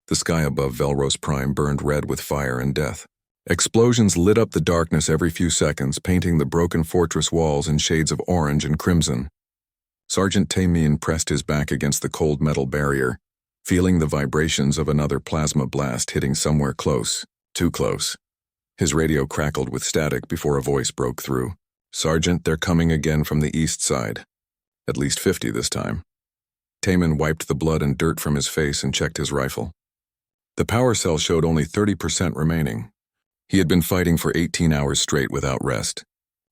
The sky above Velros Prime burned red with fire and death. Explosions lit up the darkness every few seconds, painting the broken fortress walls in shades of orange and crimson. Sergeant Tamin pressed his back against the cold metal barrier, feeling the vibrations of another plasma blast hitting somewhere close, too close. His radio crackled with static before a voice broke through. "Sergeant, they're coming again from the east side. At least 50 this time." Tamin wiped the blood and dirt from his face and checked his rifle. The power cell showed only 30% remaining. He had been fighting for 18 hours straight without rest.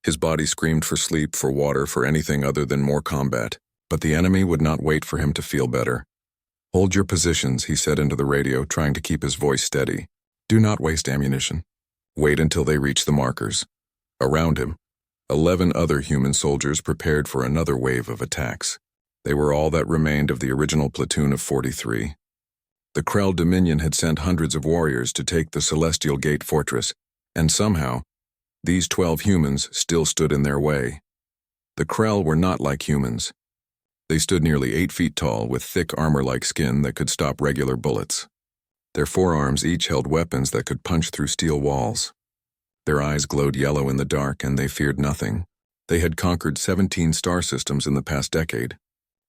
His body screamed for sleep, for water, for anything other than more combat, but the enemy would not wait for him to feel better. "Hold your positions," he said into the radio, trying to keep his voice steady. "Do not waste ammunition. Wait until they reach the markers." Around him, 11 other human soldiers prepared for another wave of attacks. They were all that remained of the original platoon of 43. The Krell Dominion had sent hundreds of warriors to take the Celestial Gate Fortress, and somehow, these 12 humans still stood in their way. The Krell were not like humans. They stood nearly 8 feet tall with thick armor-like skin that could stop regular bullets. Their forearms each held weapons that could punch through steel walls. Their eyes glowed yellow in the dark, and they feared nothing. They had conquered 17 star systems in the past decade.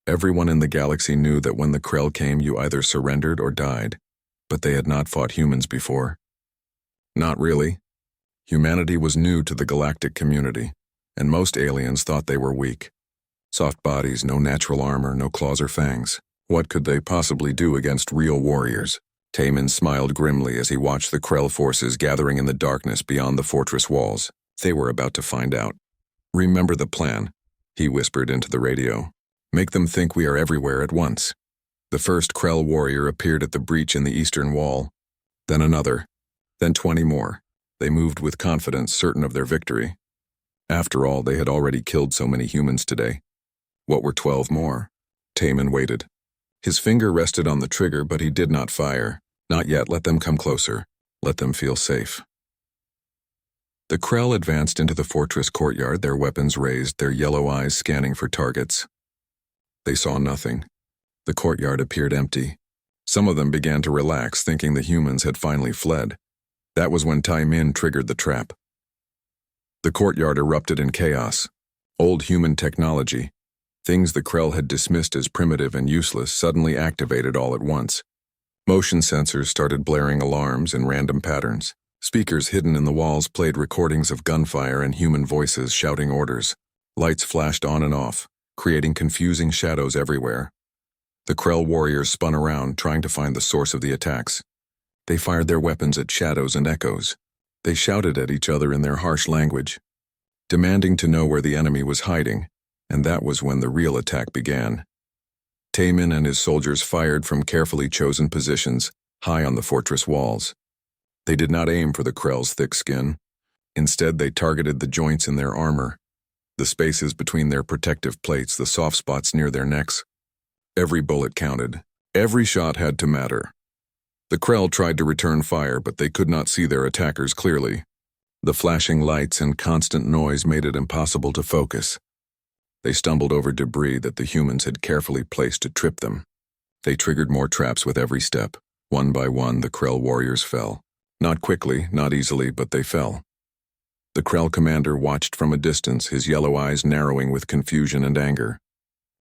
Everyone in the galaxy knew that when the Krell came, you either surrendered or died, but they had not fought humans before. Not really. Humanity was new to the galactic community, and most aliens thought they were weak. Soft bodies, no natural armor, no claws or fangs. What could they possibly do against real warriors? Tamin smiled grimly as he watched the Krell forces gathering in the darkness beyond the fortress walls. They were about to find out. "Remember the plan," he whispered into the radio. "Make them think we are everywhere at once." The first Krell warrior appeared at the breach in the eastern wall. Then another. Then 20 more. They moved with confidence, certain of their victory. After all, they had already killed so many humans today. What were 12 more? Tamin waited. His finger rested on the trigger, but he did not fire. Not yet. Let them come closer. Let them feel safe. The Krell advanced into the fortress courtyard, their weapons raised, their yellow eyes scanning for targets. They saw nothing. The courtyard appeared empty. Some of them began to relax, thinking the humans had finally fled. That was when Tamin triggered the trap. The courtyard erupted in chaos. Old human technology, things the Krell had dismissed as primitive and useless, suddenly activated all at once. Motion sensors started blaring alarms in random patterns. Speakers hidden in the walls played recordings of gunfire and human voices shouting orders. Lights flashed on and off, creating confusing shadows everywhere. The Krell warriors spun around, trying to find the source of the attacks. They fired their weapons at shadows and echoes. They shouted at each other in their harsh language, demanding to know where the enemy was hiding, and that was when the real attack began. Tamin and his soldiers fired from carefully chosen positions, high on the fortress walls. They did not aim for the Krell's thick skin. Instead, they targeted the joints in their armor, the spaces between their protective plates, the soft spots near their necks. Every bullet counted. Every shot had to matter. The Krell tried to return fire, but they could not see their attackers clearly. The flashing lights and constant noise made it impossible to focus. They stumbled over debris that the humans had carefully placed to trip them. They triggered more traps with every step. One by one, the Krell warriors fell. Not quickly, not easily, but they fell. The Krell commander watched from a distance, his yellow eyes narrowing with confusion and anger.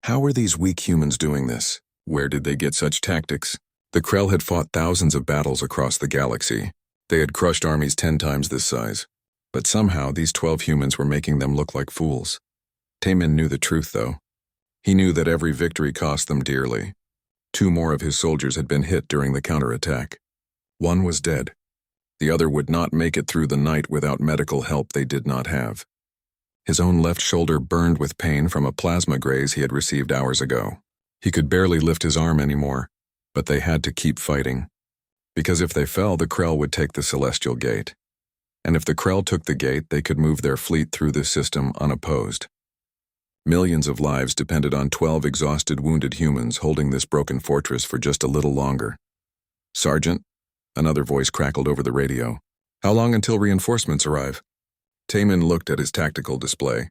How were these weak humans doing this? Where did they get such tactics? The Krell had fought thousands of battles across the galaxy. They had crushed armies 10 times this size. But somehow, these 12 humans were making them look like fools. Tamin knew the truth, though. He knew that every victory cost them dearly. 2 more of his soldiers had been hit during the counterattack. One was dead. The other would not make it through the night without medical help they did not have. His own left shoulder burned with pain from a plasma graze he had received hours ago. He could barely lift his arm anymore, but they had to keep fighting. Because if they fell, the Krell would take the Celestial Gate. And if the Krell took the gate, they could move their fleet through the system unopposed. Millions of lives depended on 12 exhausted, wounded humans holding this broken fortress for just a little longer. "Sergeant," another voice crackled over the radio. "How long until reinforcements arrive?" Tamin looked at his tactical display.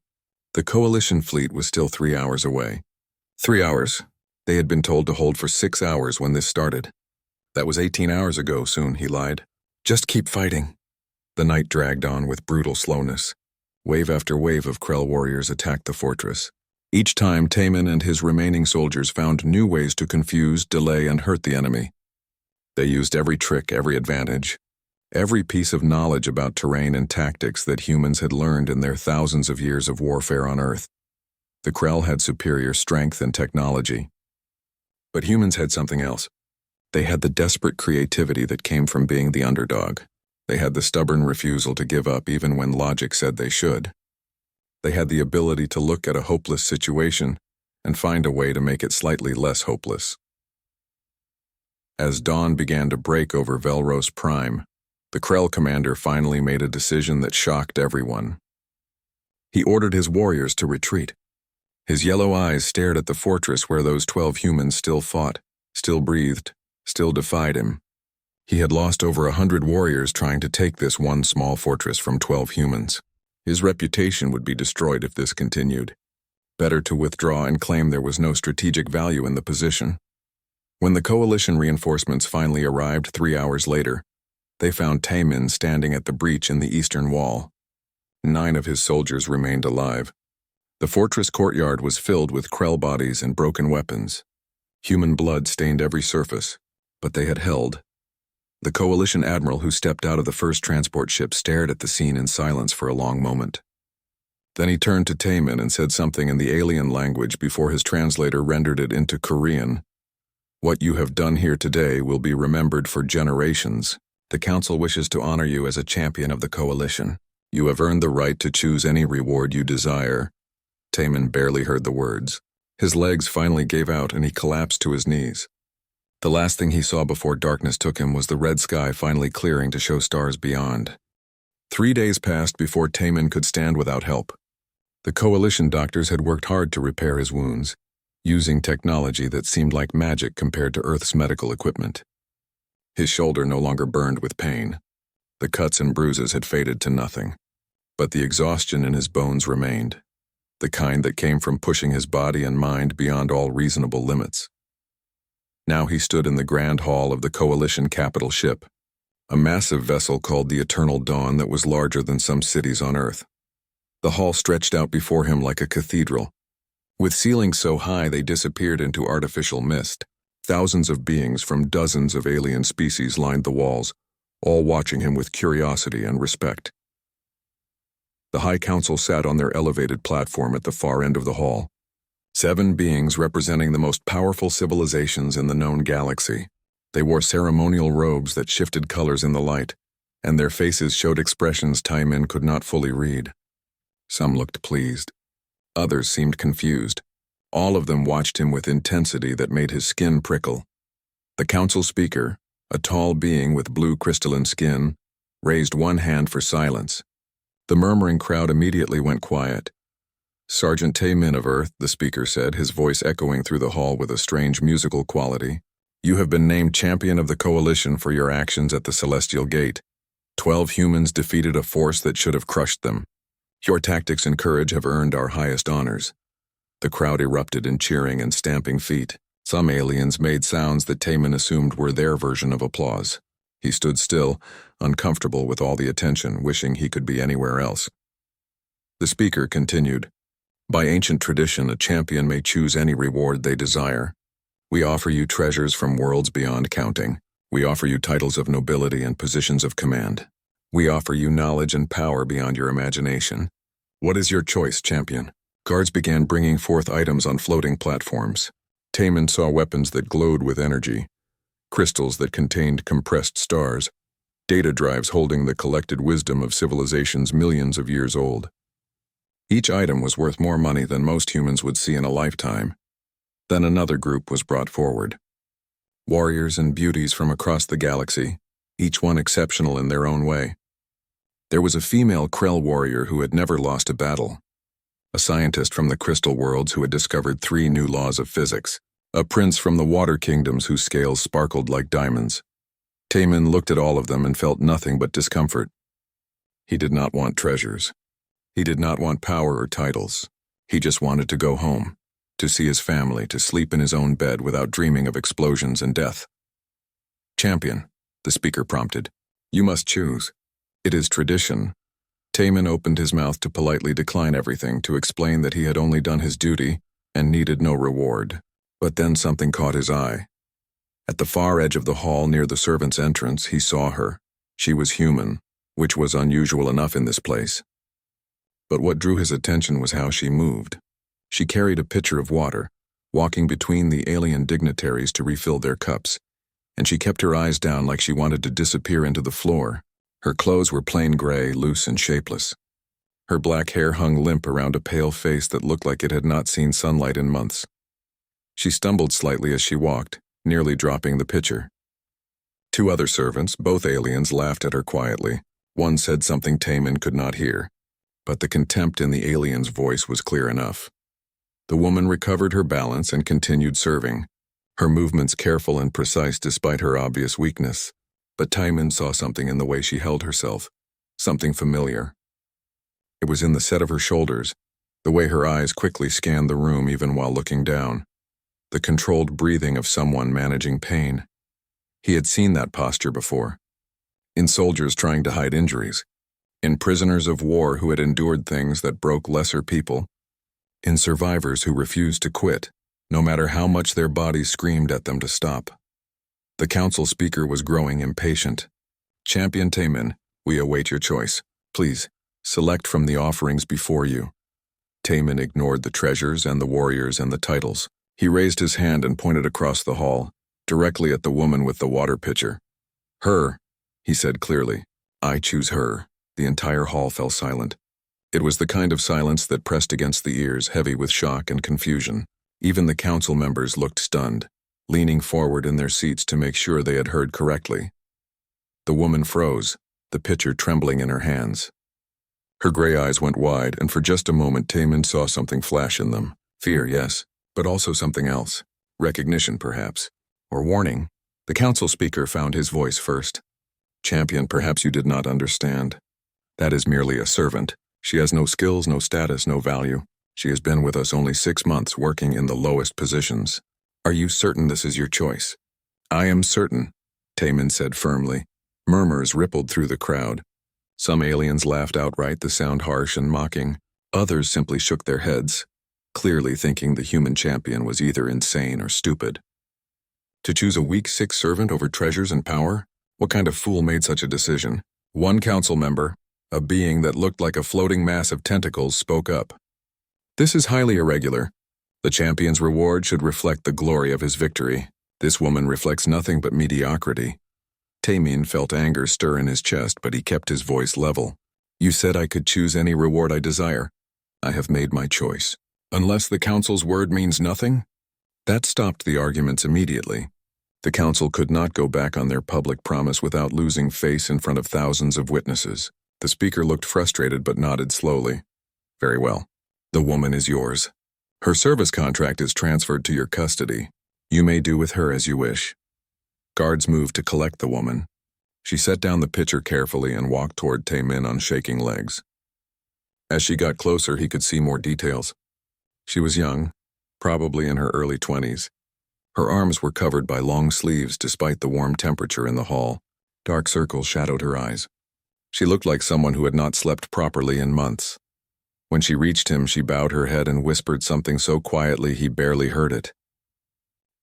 The Coalition fleet was still 3 hours away. 3 hours. They had been told to hold for 6 hours when this started. That was 18 hours ago, soon, he lied. Just keep fighting. The night dragged on with brutal slowness. Wave after wave of Krell warriors attacked the fortress. Each time, Taman and his remaining soldiers found new ways to confuse, delay, and hurt the enemy. They used every trick, every advantage, every piece of knowledge about terrain and tactics that humans had learned in their thousands of years of warfare on Earth. The Krell had superior strength and technology. But humans had something else. They had the desperate creativity that came from being the underdog. They had the stubborn refusal to give up even when logic said they should. They had the ability to look at a hopeless situation and find a way to make it slightly less hopeless. As dawn began to break over Velros Prime, the Krell commander finally made a decision that shocked everyone. He ordered his warriors to retreat. His yellow eyes stared at the fortress where those 12 humans still fought, still breathed, still defied him. He had lost over 100 warriors trying to take this one small fortress from 12 humans. His reputation would be destroyed if this continued. Better to withdraw and claim there was no strategic value in the position. When the coalition reinforcements finally arrived 3 hours later, they found Taman standing at the breach in the eastern wall. 9 of his soldiers remained alive. The fortress courtyard was filled with Krell bodies and broken weapons. Human blood stained every surface, but they had held. The coalition admiral who stepped out of the first transport ship stared at the scene in silence for a long moment. Then he turned to Taman and said something in the alien language before his translator rendered it into Korean. "What you have done here today will be remembered for generations. The Council wishes to honor you as a champion of the coalition. You have earned the right to choose any reward you desire." Taman barely heard the words. His legs finally gave out and he collapsed to his knees. The last thing he saw before darkness took him was the red sky finally clearing to show stars beyond. 3 days passed before Taman could stand without help. The coalition doctors had worked hard to repair his wounds, using technology that seemed like magic compared to Earth's medical equipment. His shoulder no longer burned with pain. The cuts and bruises had faded to nothing. But the exhaustion in his bones remained, the kind that came from pushing his body and mind beyond all reasonable limits. Now he stood in the grand hall of the coalition capital ship, a massive vessel called the Eternal Dawn that was larger than some cities on Earth. The hall stretched out before him like a cathedral. With ceilings so high they disappeared into artificial mist, thousands of beings from dozens of alien species lined the walls, all watching him with curiosity and respect. The High Council sat on their elevated platform at the far end of the hall. 7 beings representing the most powerful civilizations in the known galaxy. They wore ceremonial robes that shifted colors in the light, and their faces showed expressions Taman could not fully read. Some looked pleased. Others seemed confused. All of them watched him with intensity that made his skin prickle. The council speaker, a tall being with blue crystalline skin, raised one hand for silence. The murmuring crowd immediately went quiet. "Sergeant Taman of Earth," the speaker said, his voice echoing through the hall with a strange musical quality. "You have been named champion of the coalition for your actions at the Celestial Gate. 12 humans defeated a force that should have crushed them. Your tactics and courage have earned our highest honors." The crowd erupted in cheering and stamping feet. Some aliens made sounds that Taman assumed were their version of applause. He stood still, uncomfortable with all the attention, wishing he could be anywhere else. The speaker continued. "By ancient tradition, a champion may choose any reward they desire. We offer you treasures from worlds beyond counting. We offer you titles of nobility and positions of command. We offer you knowledge and power beyond your imagination. What is your choice, champion?" Guards began bringing forth items on floating platforms. Taman saw weapons that glowed with energy, crystals that contained compressed stars, data drives holding the collected wisdom of civilizations millions of years old. Each item was worth more money than most humans would see in a lifetime. Then another group was brought forward. Warriors and beauties from across the galaxy, each one exceptional in their own way. There was a female Krell warrior who had never lost a battle, a scientist from the crystal worlds who had discovered 3 new laws of physics, a prince from the water kingdoms whose scales sparkled like diamonds. Taman looked at all of them and felt nothing but discomfort. He did not want treasures. He did not want power or titles. He just wanted to go home, to see his family, to sleep in his own bed without dreaming of explosions and death. Champion, the speaker prompted. You must choose. It is tradition. Taman opened his mouth to politely decline everything, to explain that he had only done his duty and needed no reward. But then something caught his eye. At the far edge of the hall near the servants' entrance, he saw her. She was human, which was unusual enough in this place. But what drew his attention was how she moved. She carried a pitcher of water, walking between the alien dignitaries to refill their cups, and she kept her eyes down like she wanted to disappear into the floor. Her clothes were plain gray, loose and shapeless. Her black hair hung limp around a pale face that looked like it had not seen sunlight in months. She stumbled slightly as she walked, nearly dropping the pitcher. Two other servants, both aliens, laughed at her quietly. One said something Taman could not hear, but the contempt in the alien's voice was clear enough. The woman recovered her balance and continued serving, her movements careful and precise despite her obvious weakness. But Taman saw something in the way she held herself, something familiar. It was in the set of her shoulders, the way her eyes quickly scanned the room even while looking down, the controlled breathing of someone managing pain. He had seen that posture before, in soldiers trying to hide injuries, in prisoners of war who had endured things that broke lesser people, in survivors who refused to quit, no matter how much their bodies screamed at them to stop. The council speaker was growing impatient. Champion Taman, we await your choice. Please, select from the offerings before you. Taman ignored the treasures and the warriors and the titles. He raised his hand and pointed across the hall, directly at the woman with the water pitcher. Her, he said clearly. I choose her. The entire hall fell silent. It was the kind of silence that pressed against the ears, heavy with shock and confusion. Even the council members looked stunned, leaning forward in their seats to make sure they had heard correctly. The woman froze, the pitcher trembling in her hands. Her gray eyes went wide, and for just a moment Taman saw something flash in them. Fear, yes, but also something else. Recognition, perhaps. Or warning. The council speaker found his voice first. Champion, perhaps you did not understand. That is merely a servant. She has no skills, no status, no value. She has been with us only 6 months, working in the lowest positions. Are you certain this is your choice? I am certain, Taman said firmly. Murmurs rippled through the crowd. Some aliens laughed outright, the sound harsh and mocking. Others simply shook their heads, clearly thinking the human champion was either insane or stupid. To choose a weak, sick servant over treasures and power? What kind of fool made such a decision? One council member, a being that looked like a floating mass of tentacles, spoke up. This is highly irregular. The champion's reward should reflect the glory of his victory. This woman reflects nothing but mediocrity. Taman felt anger stir in his chest, but he kept his voice level. You said I could choose any reward I desire. I have made my choice. Unless the council's word means nothing? That stopped the arguments immediately. The council could not go back on their public promise without losing face in front of thousands of witnesses. The speaker looked frustrated but nodded slowly. Very well. The woman is yours. Her service contract is transferred to your custody. You may do with her as you wish. Guards moved to collect the woman. She set down the pitcher carefully and walked toward Taman on shaking legs. As she got closer, he could see more details. She was young, probably in her early 20s. Her arms were covered by long sleeves despite the warm temperature in the hall. Dark circles shadowed her eyes. She looked like someone who had not slept properly in months. When she reached him, she bowed her head and whispered something so quietly he barely heard it.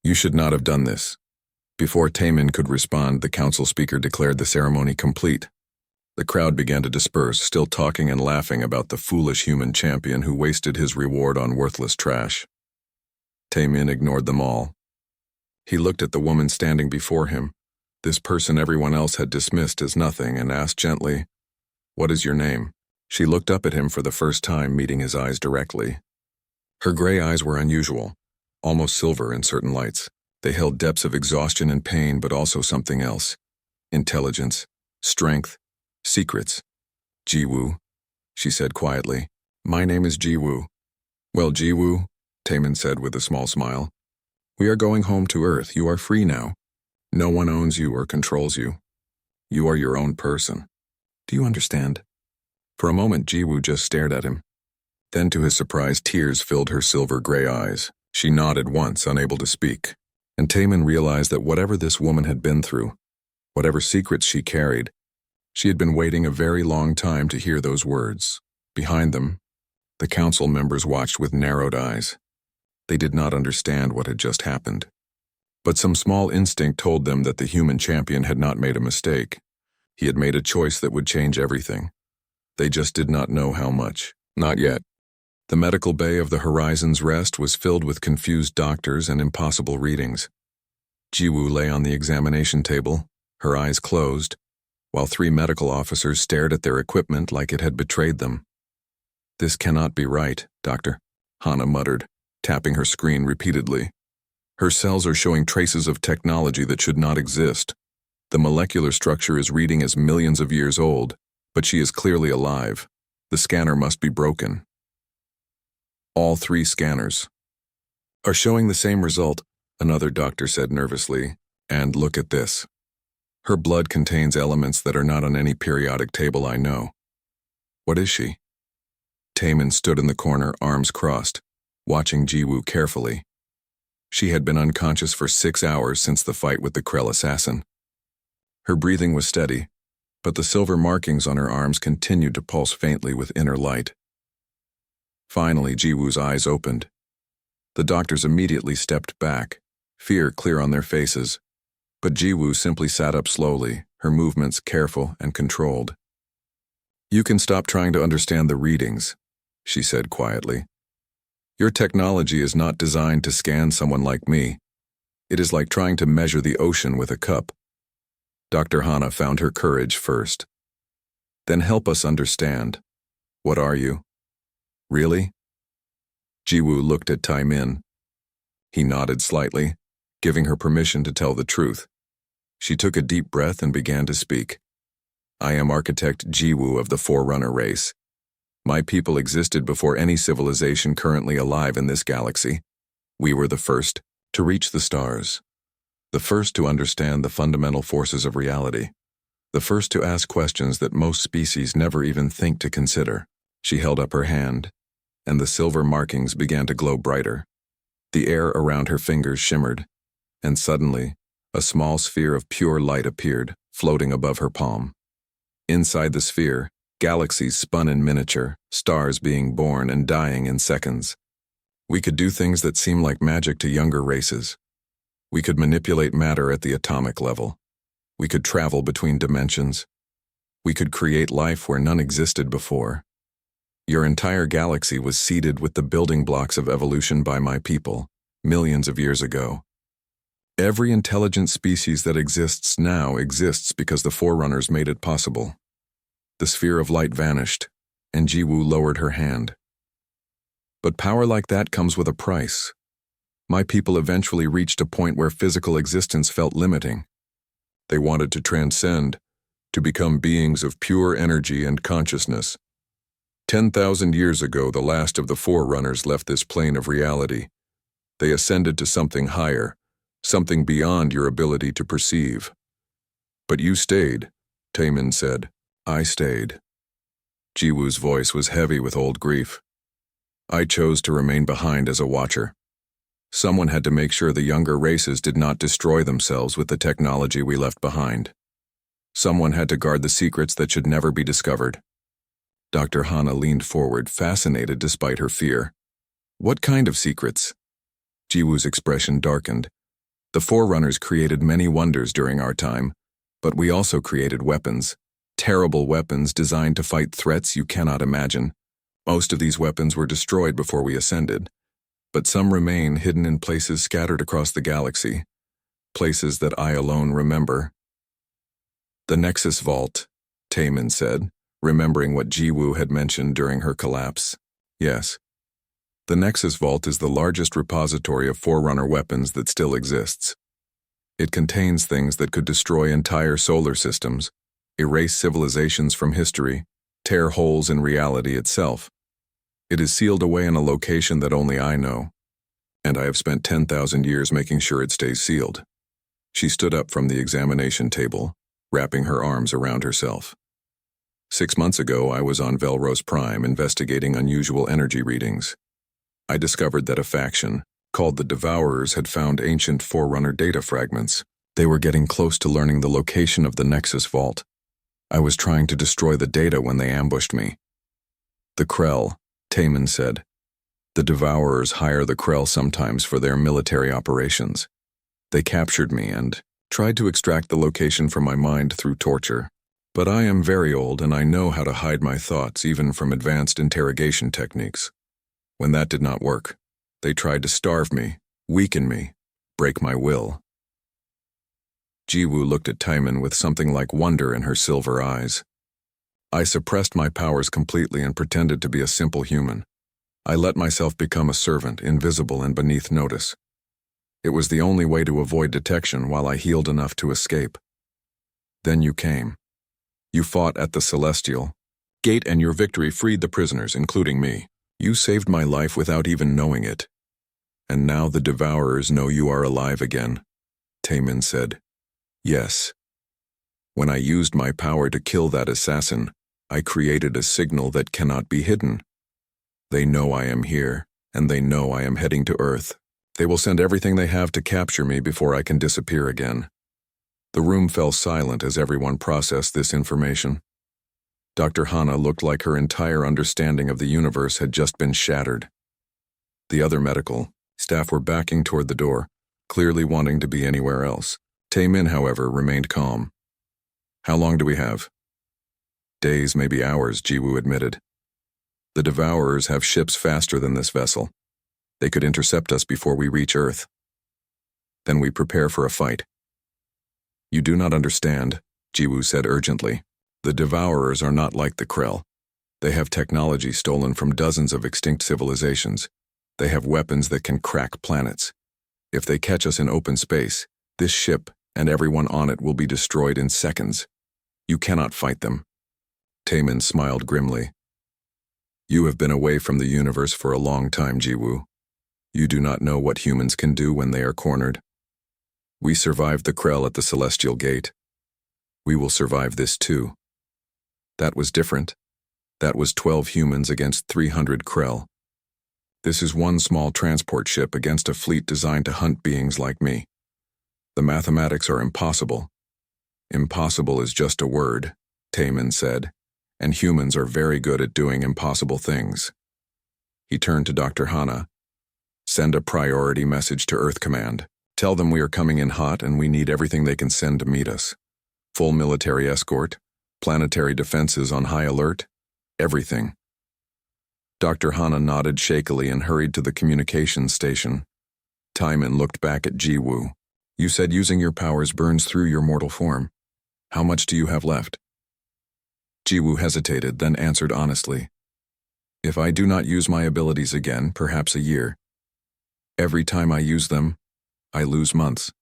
You should not have done this. Before Taman could respond, the council speaker declared the ceremony complete. The crowd began to disperse, still talking and laughing about the foolish human champion who wasted his reward on worthless trash. Taman ignored them all. He looked at the woman standing before him, this person everyone else had dismissed as nothing, and asked gently, "What is your name?" She looked up at him for the first time, meeting his eyes directly. Her gray eyes were unusual, almost silver in certain lights. They held depths of exhaustion and pain, but also something else. Intelligence, strength, secrets. Jiwoo, she said quietly. My name is Jiwoo. Well, Jiwoo, Taman said with a small smile. We are going home to Earth. You are free now. No one owns you or controls you. You are your own person. Do you understand? For a moment, Jiwoo just stared at him. Then, to his surprise, tears filled her silver gray eyes. She nodded once, unable to speak. And Taman realized that whatever this woman had been through, Whatever secrets she carried, she had been waiting a very long time to hear those words. Behind them, the council members watched with narrowed eyes. They did not understand what had just happened. But some small instinct told them that the human champion had not made a mistake. He had made a choice that would change everything. They just did not know how much. Not yet. The medical bay of the Horizon's Rest was filled with confused doctors and impossible readings. Jiwoo lay on the examination table, her eyes closed, while 3 medical officers stared at their equipment like it had betrayed them. "This cannot be right, Doctor," Hana muttered, tapping her screen repeatedly. "Her cells are showing traces of technology that should not exist. The molecular structure is reading as millions of years old, but she is clearly alive. The scanner must be broken." All 3 scanners are showing the same result, another doctor said nervously, "and look at this. Her blood contains elements that are not on any periodic table I know." "What is she?" Taemin stood in the corner, arms crossed, watching Jiwoo carefully. She had been unconscious for 6 hours since the fight with the Krell assassin. Her breathing was steady, but the silver markings on her arms continued to pulse faintly with inner light. Finally, Jiwoo's eyes opened. The doctors immediately stepped back, fear clear on their faces, but Jiwoo simply sat up slowly, her movements careful and controlled. "You can stop trying to understand the readings," she said quietly. "Your technology is not designed to scan someone like me. It is like trying to measure the ocean with a cup." Dr. Hana found her courage first. "Then help us understand. What are you?" "Really?" Jiwoo looked at Taemin. He nodded slightly, giving her permission to tell the truth. She took a deep breath and began to speak. "I am Architect Jiwoo of the Forerunner race. My people existed before any civilization currently alive in this galaxy. We were the first to reach the stars, the first to understand the fundamental forces of reality, the first to ask questions that most species never even think to consider." She held up her hand, and the silver markings began to glow brighter. The air around her fingers shimmered, and suddenly, a small sphere of pure light appeared, floating above her palm. Inside the sphere, galaxies spun in miniature, stars being born and dying in seconds. We could do things that seem like magic to younger races. We could manipulate matter at the atomic level. We could travel between dimensions. We could create life where none existed before. Your entire galaxy was seeded with the building blocks of evolution by my people, millions of years ago. Every intelligent species that exists now exists because the Forerunners made it possible." The sphere of light vanished, and Jiwoo lowered her hand. "But power like that comes with a price. My people eventually reached a point where physical existence felt limiting. They wanted to transcend, to become beings of pure energy and consciousness. 10,000 years ago, the last of the Forerunners left this plane of reality. They ascended to something higher, something beyond your ability to perceive. But you stayed," Taemin said. "I stayed." Jiwoo's voice was heavy with old grief. "I chose to remain behind as a watcher. Someone had to make sure the younger races did not destroy themselves with the technology we left behind. Someone had to guard the secrets that should never be discovered." Dr. Hana leaned forward, fascinated despite her fear. "What kind of secrets?" Jiwoo's expression darkened. "The Forerunners created many wonders during our time, but we also created weapons. Terrible weapons designed to fight threats you cannot imagine. Most of these weapons were destroyed before we ascended, but some remain hidden in places scattered across the galaxy, places that I alone remember." "The Nexus Vault," Taemin said, remembering what Jiwoo had mentioned during her collapse. "Yes. The Nexus Vault is the largest repository of Forerunner weapons that still exists. It contains things that could destroy entire solar systems, erase civilizations from history, tear holes in reality itself. It is sealed away in a location that only I know, and I have spent 10,000 years making sure it stays sealed." She stood up from the examination table, wrapping her arms around herself. 6 months ago, I was on Velros Prime investigating unusual energy readings. I discovered that a faction, called the Devourers, had found ancient Forerunner data fragments, They were getting close to learning the location of the Nexus Vault. I was trying to destroy the data when they ambushed me. The Krell, Taman said. The Devourers hire the Krell sometimes for their military operations. They captured me and tried to extract the location from my mind through torture. But I am very old and I know how to hide my thoughts even from advanced interrogation techniques. When that did not work, they tried to starve me, weaken me, break my will. Jiwoo looked at Taiman with something like wonder in her silver eyes. I suppressed my powers completely and pretended to be a simple human. I let myself become a servant, invisible and beneath notice. It was the only way to avoid detection while I healed enough to escape. Then you came. You fought at the Celestial Gate and your victory freed the prisoners, including me. You saved my life without even knowing it. And now the Devourers know you are alive again, Taemin said. Yes. When I used my power to kill that assassin, I created a signal that cannot be hidden. They know I am here, and they know I am heading to Earth. They will send everything they have to capture me before I can disappear again. The room fell silent as everyone processed this information. Dr. Hana looked like her entire understanding of the universe had just been shattered. The other medical staff were backing toward the door, clearly wanting to be anywhere else. Taemin, however, remained calm. How long do we have? Days, maybe hours, Jiwoo admitted. The Devourers have ships faster than this vessel. They could intercept us before we reach Earth. Then we prepare for a fight. You do not understand, Jiwoo said urgently. The Devourers are not like the Krell. They have technology stolen from dozens of extinct civilizations. They have weapons that can crack planets. If they catch us in open space, this ship and everyone on it will be destroyed in seconds. You cannot fight them. Taemin smiled grimly. You have been away from the universe for a long time, Jiwoo. You do not know what humans can do when they are cornered. We survived the Krell at the Celestial Gate. We will survive this too. That was different. That was 12 humans against 300 Krell. This is one small transport ship against a fleet designed to hunt beings like me. The mathematics are impossible. Impossible is just a word, Taemin said, and humans are very good at doing impossible things. He turned to Dr. Hana. Send a priority message to Earth Command. Tell them we are coming in hot and we need everything they can send to meet us. Full military escort, planetary defenses on high alert, everything. Dr. Hana nodded shakily and hurried to the communications station. Taemin looked back at Jiwoo. You said using your powers burns through your mortal form. How much do you have left? Jiwoo hesitated, then answered honestly. If I do not use my abilities again, perhaps a year. Every time I use them, I lose months.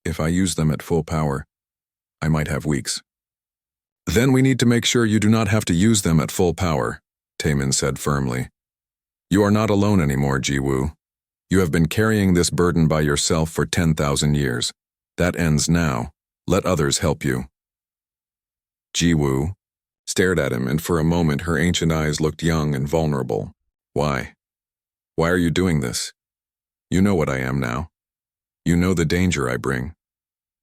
If I use them at full power, I might have weeks. Then we need to make sure you do not have to use them at full power, Taemin said firmly. You are not alone anymore, Jiwoo. You have been carrying this burden by yourself for 10,000 years. That ends now. Let others help you. Jiwoo stared at him, and for a moment her ancient eyes looked young and vulnerable. Why? Why are you doing this? You know what I am now. You know the danger I bring.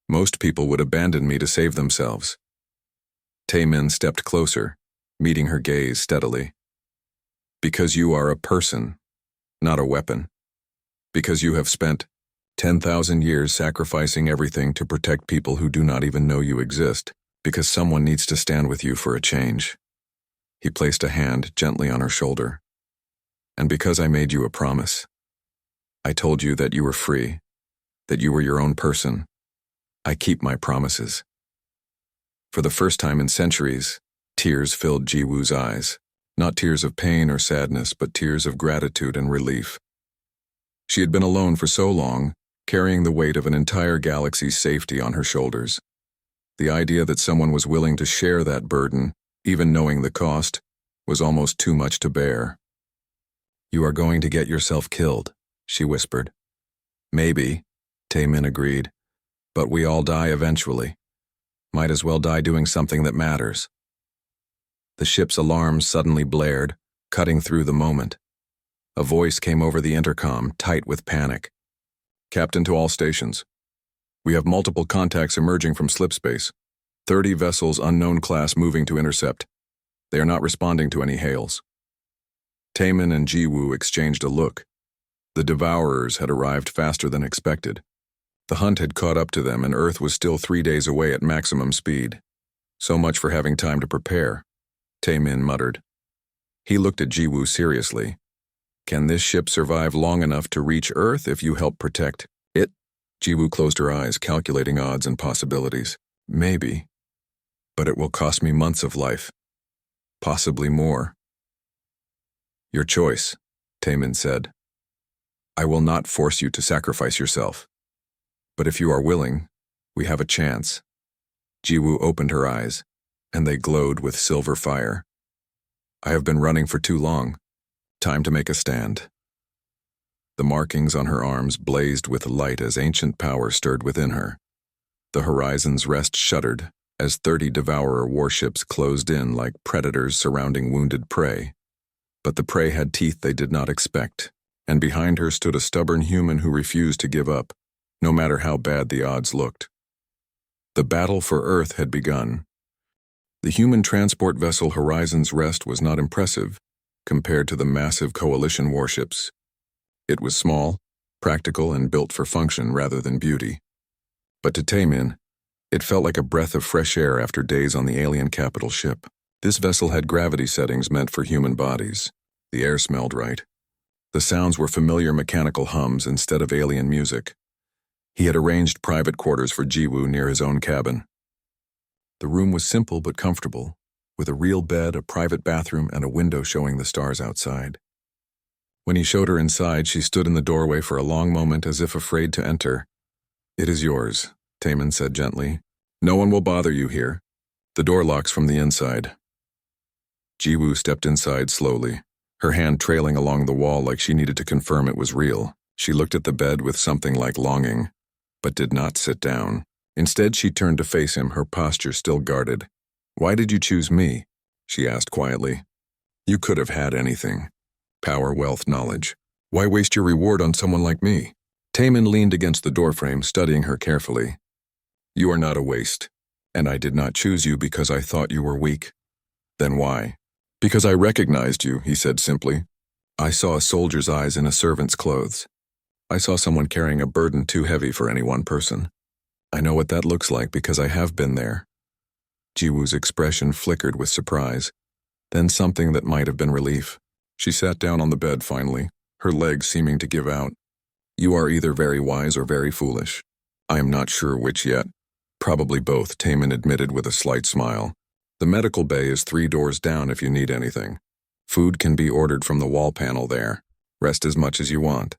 Most people would abandon me to save themselves. Taemin stepped closer, meeting her gaze steadily. Because you are a person, not a weapon. Because you have spent 10,000 years sacrificing everything to protect people who do not even know you exist. Because someone needs to stand with you for a change. He placed a hand gently on her shoulder. And because I made you a promise. I told you that you were free, that you were your own person. I keep my promises. For the first time in centuries, tears filled Jiwoo's eyes. Not tears of pain or sadness, but tears of gratitude and relief. She had been alone for so long, carrying the weight of an entire galaxy's safety on her shoulders. The idea that someone was willing to share that burden, even knowing the cost, was almost too much to bear. You are going to get yourself killed, she whispered. Maybe, Taemin agreed, but we all die eventually. Might as well die doing something that matters. The ship's alarms suddenly blared, cutting through the moment. A voice came over the intercom, tight with panic. Captain to all stations. We have multiple contacts emerging from slipspace. 30 vessels unknown class moving to intercept. They are not responding to any hails. Taemin and Jiwoo exchanged a look. The Devourers had arrived faster than expected. The hunt had caught up to them, and Earth was still 3 days away at maximum speed. So much for having time to prepare, Taemin muttered. He looked at Jiwoo seriously. Can this ship survive long enough to reach Earth if you help protect it? Jiwoo closed her eyes, calculating odds and possibilities. Maybe. But it will cost me months of life. Possibly more. Your choice, Taemin said. I will not force you to sacrifice yourself. But if you are willing, we have a chance. Jiwoo opened her eyes, and they glowed with silver fire. I have been running for too long. Time to make a stand. The markings on her arms blazed with light as ancient power stirred within her. The horizon's rest shuddered as 30 Devourer warships closed in like predators surrounding wounded prey. But the prey had teeth they did not expect, and behind her stood a stubborn human who refused to give up, no matter how bad the odds looked. The battle for Earth had begun. The human transport vessel Horizon's Rest was not impressive compared to the massive coalition warships. It was small, practical, and built for function rather than beauty. But to Taemin, it felt like a breath of fresh air after days on the alien capital ship. This vessel had gravity settings meant for human bodies. The air smelled right. The sounds were familiar mechanical hums instead of alien music. He had arranged private quarters for Jiwoo near his own cabin. The room was simple but comfortable, with a real bed, a private bathroom, and a window showing the stars outside. When he showed her inside, she stood in the doorway for a long moment as if afraid to enter. It is yours, Taemin said gently. No one will bother you here. The door locks from the inside. Jiwoo stepped inside slowly, her hand trailing along the wall like she needed to confirm it was real. She looked at the bed with something like longing, but did not sit down. Instead, she turned to face him, her posture still guarded. Why did you choose me? She asked quietly. You could have had anything. Power, wealth, knowledge. Why waste your reward on someone like me? Taemin leaned against the doorframe, studying her carefully. You are not a waste, and I did not choose you because I thought you were weak. Then why? Because I recognized you, he said simply. I saw a soldier's eyes in a servant's clothes. I saw someone carrying a burden too heavy for any one person. I know what that looks like because I have been there. Jiwoo's expression flickered with surprise, then something that might have been relief. She sat down on the bed finally, her legs seeming to give out. You are either very wise or very foolish. I am not sure which yet. Probably both, Taemin admitted with a slight smile. The medical bay is 3 doors down if you need anything. Food can be ordered from the wall panel there. Rest as much as you want.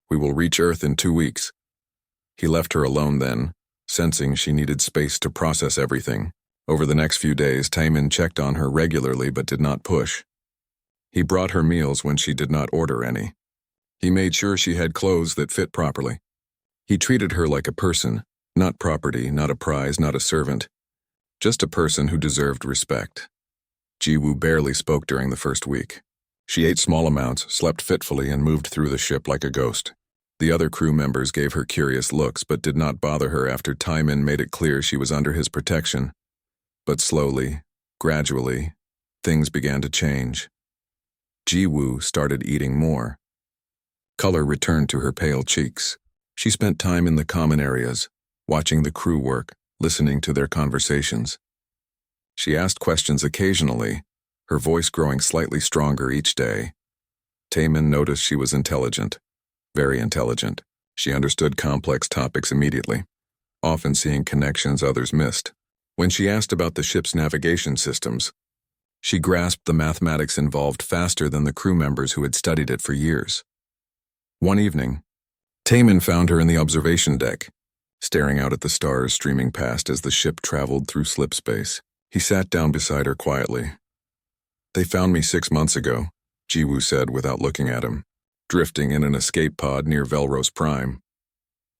We will reach Earth in 2 weeks. He left her alone then, sensing she needed space to process everything. Over the next few days, Taemin checked on her regularly but did not push. He brought her meals when she did not order any. He made sure she had clothes that fit properly. He treated her like a person, not property, not a prize, not a servant. Just a person who deserved respect. Jiwoo barely spoke during the first week. She ate small amounts, slept fitfully, and moved through the ship like a ghost. The other crew members gave her curious looks but did not bother her after Taemin made it clear she was under his protection. But slowly, gradually, things began to change. Jiwoo started eating more. Color returned to her pale cheeks. She spent time in the common areas, watching the crew work, listening to their conversations. She asked questions occasionally, her voice growing slightly stronger each day. Taemin noticed she was intelligent, very intelligent. She understood complex topics immediately, often seeing connections others missed. When she asked about the ship's navigation systems, she grasped the mathematics involved faster than the crew members who had studied it for years. One evening, Taemin found her in the observation deck, staring out at the stars streaming past as the ship traveled through slipspace. He sat down beside her quietly. They found me 6 months ago, Jiwoo said without looking at him, drifting in an escape pod near Velros Prime.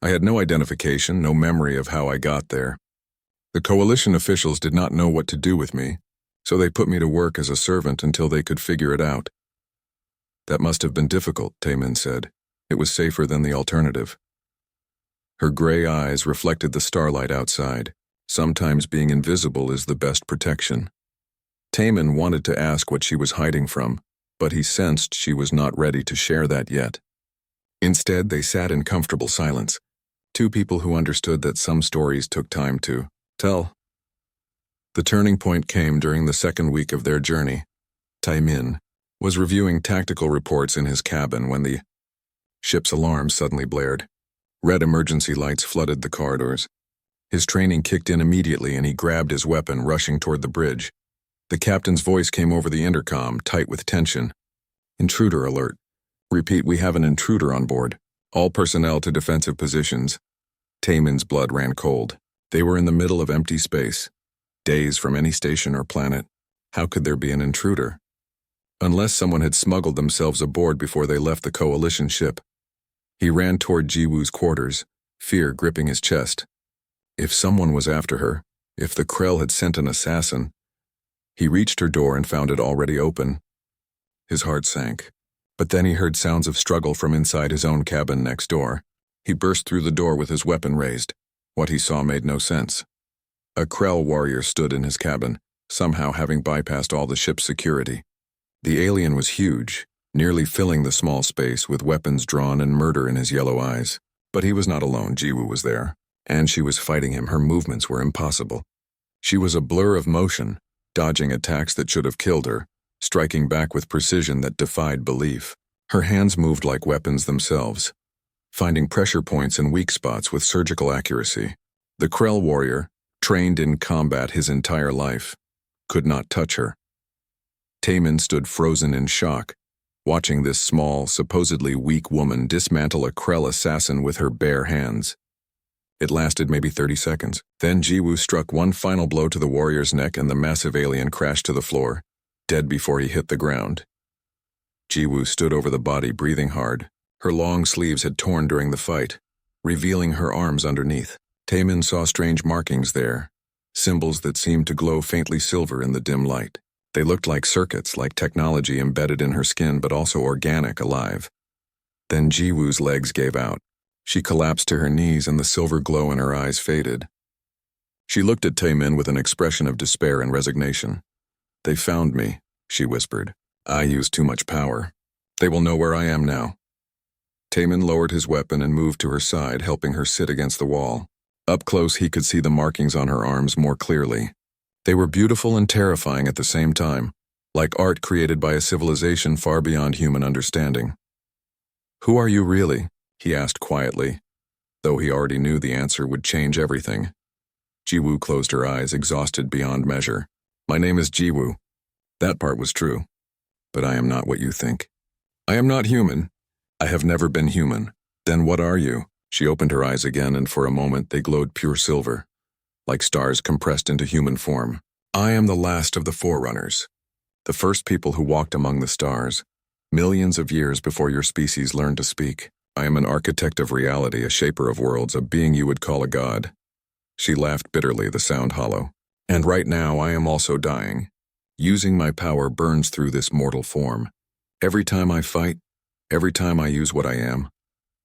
I had no identification, no memory of how I got there. The coalition officials did not know what to do with me, so they put me to work as a servant until they could figure it out. That must have been difficult, Taemin said. It was safer than the alternative. Her gray eyes reflected the starlight outside. Sometimes being invisible is the best protection. Taemin wanted to ask what she was hiding from, but he sensed she was not ready to share that yet. Instead, they sat in comfortable silence, two people who understood that some stories took time to tell. The turning point came during the second week of their journey. Taemin was reviewing tactical reports in his cabin when the ship's alarm suddenly blared. Red emergency lights flooded the corridors. His training kicked in immediately and he grabbed his weapon, rushing toward the bridge. The captain's voice came over the intercom, tight with tension. "Intruder alert. Repeat, we have an intruder on board. All personnel to defensive positions." Taemin's blood ran cold. They were in the middle of empty space, days from any station or planet. How could there be an intruder? Unless someone had smuggled themselves aboard before they left the coalition ship. He ran toward Jiwoo's quarters, fear gripping his chest. If someone was after her, if the Krell had sent an assassin. He reached her door and found it already open. His heart sank. But then he heard sounds of struggle from inside his own cabin next door. He burst through the door with his weapon raised. What he saw made no sense. A Krell warrior stood in his cabin, somehow having bypassed all the ship's security. The alien was huge, nearly filling the small space with weapons drawn and murder in his yellow eyes. But he was not alone. Jiwoo was there, and she was fighting him. Her movements were impossible. She was a blur of motion, dodging attacks that should have killed her, striking back with precision that defied belief. Her hands moved like weapons themselves, finding pressure points and weak spots with surgical accuracy. The Krell warrior, trained in combat his entire life, could not touch her. Taemin stood frozen in shock, watching this small, supposedly weak woman dismantle a Krell assassin with her bare hands. It lasted maybe 30 seconds. Then Jiwoo struck one final blow to the warrior's neck and the massive alien crashed to the floor, dead before he hit the ground. Jiwoo stood over the body, breathing hard. Her long sleeves had torn during the fight, revealing her arms underneath. Taemin saw strange markings there, symbols that seemed to glow faintly silver in the dim light. They looked like circuits, like technology embedded in her skin, but also organic, alive. Then Jiwoo's legs gave out. She collapsed to her knees and the silver glow in her eyes faded. She looked at Taemin with an expression of despair and resignation. "They found me," she whispered. "I used too much power. They will know where I am now." Taemin lowered his weapon and moved to her side, helping her sit against the wall. Up close, he could see the markings on her arms more clearly. They were beautiful and terrifying at the same time, like art created by a civilization far beyond human understanding. "Who are you really?" he asked quietly, though he already knew the answer would change everything. Jiwoo closed her eyes, exhausted beyond measure. "My name is Jiwoo." That part was true. "But I am not what you think. I am not human. I have never been human." "Then what are you?" She opened her eyes again, and for a moment they glowed pure silver, like stars compressed into human form. "I am the last of the Forerunners, the first people who walked among the stars, millions of years before your species learned to speak. I am an architect of reality, a shaper of worlds, a being you would call a god." She laughed bitterly, the sound hollow. "And right now I am also dying. Using my power burns through this mortal form. Every time I fight, every time I use what I am,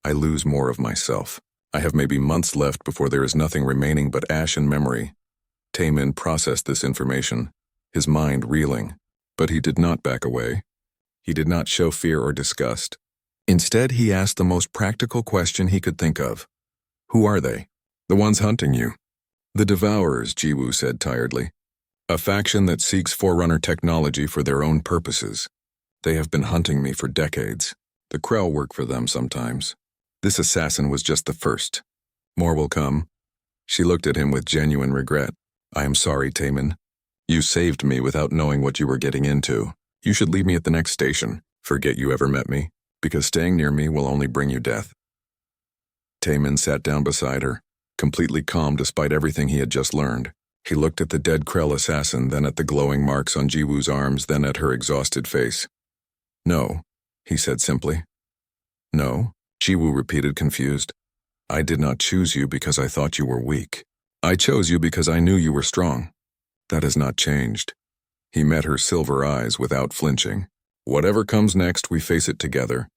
I lose more of myself. I have maybe months left before there is nothing remaining but ash and memory." Taemin processed this information, his mind reeling. But he did not back away. He did not show fear or disgust. Instead, he asked the most practical question he could think of. "Who are they?" "The ones hunting you." "The Devourers," Jiwoo said tiredly. "A faction that seeks Forerunner technology for their own purposes. They have been hunting me for decades. The Krell work for them sometimes. This assassin was just the first. More will come." She looked at him with genuine regret. "I am sorry, Taemin. You saved me without knowing what you were getting into. You should leave me at the next station. Forget you ever met me, because staying near me will only bring you death." Taemin sat down beside her, completely calm despite everything he had just learned. He looked at the dead Krell assassin, then at the glowing marks on Jiwoo's arms, then at her exhausted face. "No," he said simply. "No?" Jiwoo repeated, confused. "I did not choose you because I thought you were weak. I chose you because I knew you were strong. That has not changed." He met her silver eyes without flinching. "Whatever comes next, we face it together.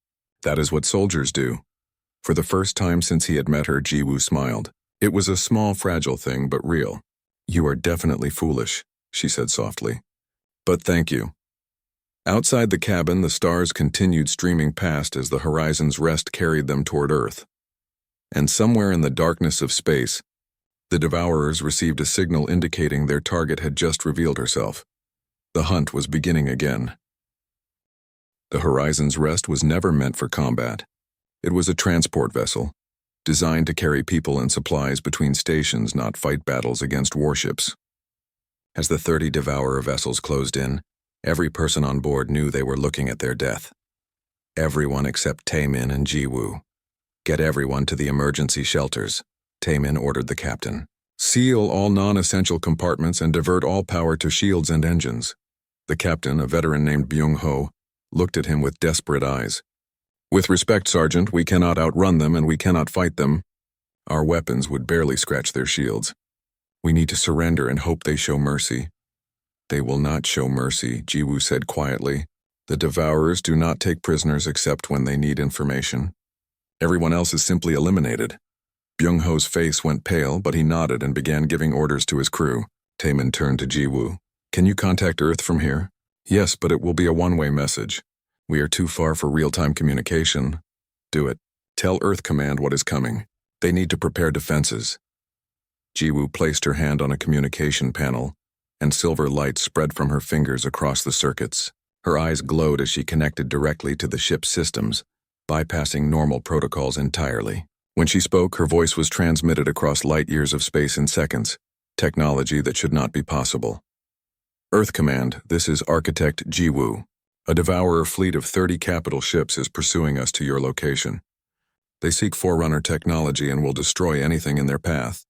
That is what soldiers do. For the first time since he had met her, Jiwoo smiled. It was a small, fragile thing, but real. "You are definitely foolish," she said softly. "But thank you." Outside the cabin, the stars continued streaming past as the horizon's rest carried them toward Earth. And somewhere in the darkness of space, the Devourers received a signal indicating their target had just revealed herself. The hunt was beginning again. The horizon's rest was never meant for combat. It was a transport vessel, designed to carry people and supplies between stations, not fight battles against warships. As the 30 Devourer vessels closed in, every person on board knew they were looking at their death. Everyone except Taemin and Jiwoo. "Get everyone to the emergency shelters," Taemin ordered the captain. "Seal all non-essential compartments and divert all power to shields and engines." The captain, a veteran named Byung-ho, looked at him with desperate eyes. "With respect, Sergeant, we cannot outrun them and we cannot fight them. Our weapons would barely scratch their shields. We need to surrender and hope they show mercy." "They will not show mercy," Jiwoo said quietly. "The Devourers do not take prisoners except when they need information. Everyone else is simply eliminated." Byung-ho's face went pale, but he nodded and began giving orders to his crew. Taemin turned to Jiwoo. "Can you contact Earth from here?" "Yes, but it will be a one-way message. We are too far for real-time communication." "Do it. Tell Earth Command what is coming. They need to prepare defenses." Jiwoo placed her hand on a communication panel, and silver light spread from her fingers across the circuits. Her eyes glowed as she connected directly to the ship's systems, bypassing normal protocols entirely. When she spoke, her voice was transmitted across light years of space in seconds, technology that should not be possible. "Earth Command, this is Architect Jiwoo. A Devourer fleet of 30 capital ships is pursuing us to your location. They seek Forerunner technology and will destroy anything in their path.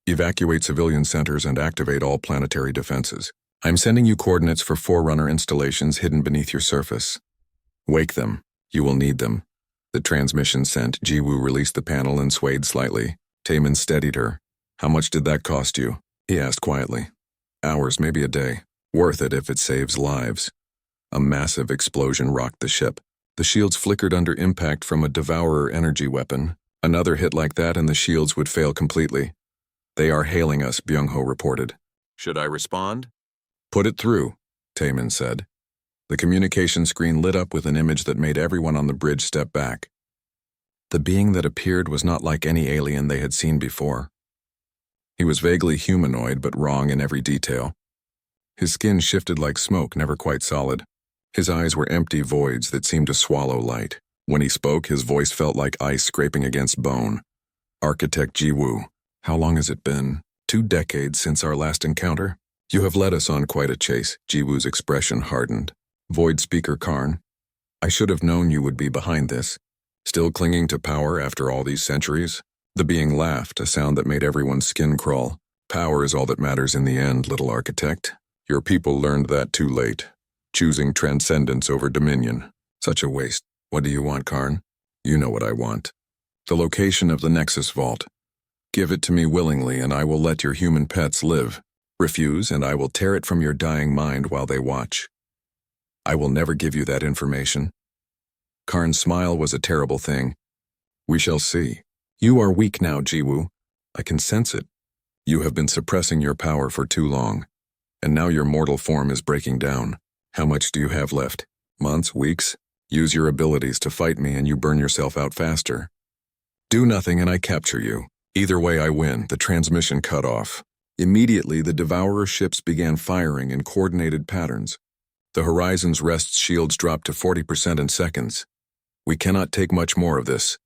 Evacuate civilian centers and activate all planetary defenses. I'm sending you coordinates for Forerunner installations hidden beneath your surface. Wake them. You will need them." The transmission sent, Jiwoo released the panel and swayed slightly. Taemin steadied her. "How much did that cost you?" he asked quietly. "Hours, maybe a day. Worth it if it saves lives." A massive explosion rocked the ship. The shields flickered under impact from a Devourer energy weapon. Another hit like that and the shields would fail completely. "They are hailing us," Byung-ho reported. "Should I respond?" "Put it through," Taemin said. The communication screen lit up with an image that made everyone on the bridge step back. The being that appeared was not like any alien they had seen before. He was vaguely humanoid, but wrong in every detail. His skin shifted like smoke, never quite solid. His eyes were empty voids that seemed to swallow light. When he spoke, his voice felt like ice scraping against bone. "Architect Jiwoo, how long has it been? 2 decades since our last encounter? You have led us on quite a chase." Jiwoo's expression hardened. "Void Speaker Karn, I should have known you would be behind this. Still clinging to power after all these centuries?" The being laughed, a sound that made everyone's skin crawl. "Power is all that matters in the end, little architect. Your people learned that too late, choosing transcendence over dominion. Such a waste. What do you want, Karn?" "You know what I want. The location of the Nexus Vault. Give it to me willingly and I will let your human pets live. Refuse and I will tear it from your dying mind while they watch." "I will never give you that information." Karn's smile was a terrible thing. "We shall see. You are weak now, Jiwoo. I can sense it. You have been suppressing your power for too long, and now your mortal form is breaking down. How much do you have left? Months, weeks? Use your abilities to fight me and you burn yourself out faster. Do nothing and I capture you. Either way I win." The transmission cut off. Immediately, the Devourer ships began firing in coordinated patterns. The Horizon's Rest's shields dropped to 40% in seconds. "We cannot take much more of this,"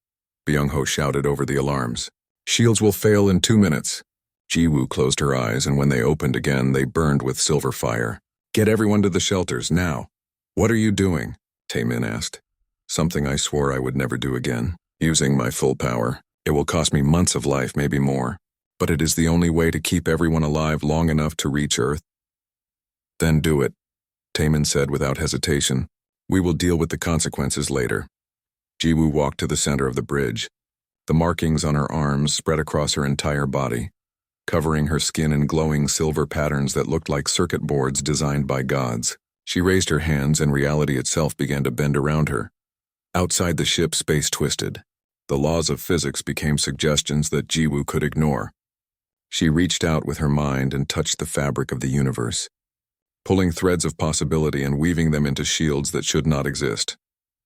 Byung-ho shouted over the alarms. "Shields will fail in 2 minutes." Jiwoo closed her eyes, and when they opened again, they burned with silver fire. "Get everyone to the shelters, now." "What are you doing?" Taemin asked. "Something I swore I would never do again. Using my full power. It will cost me months of life, maybe more. But it is the only way to keep everyone alive long enough to reach Earth." "Then do it," Taemin said without hesitation. "We will deal with the consequences later." Jiwoo walked to the center of the bridge. The markings on her arms spread across her entire body, covering her skin in glowing silver patterns that looked like circuit boards designed by gods. She raised her hands and reality itself began to bend around her. Outside the ship, space twisted. The laws of physics became suggestions that Jiwoo could ignore. She reached out with her mind and touched the fabric of the universe, pulling threads of possibility and weaving them into shields that should not exist.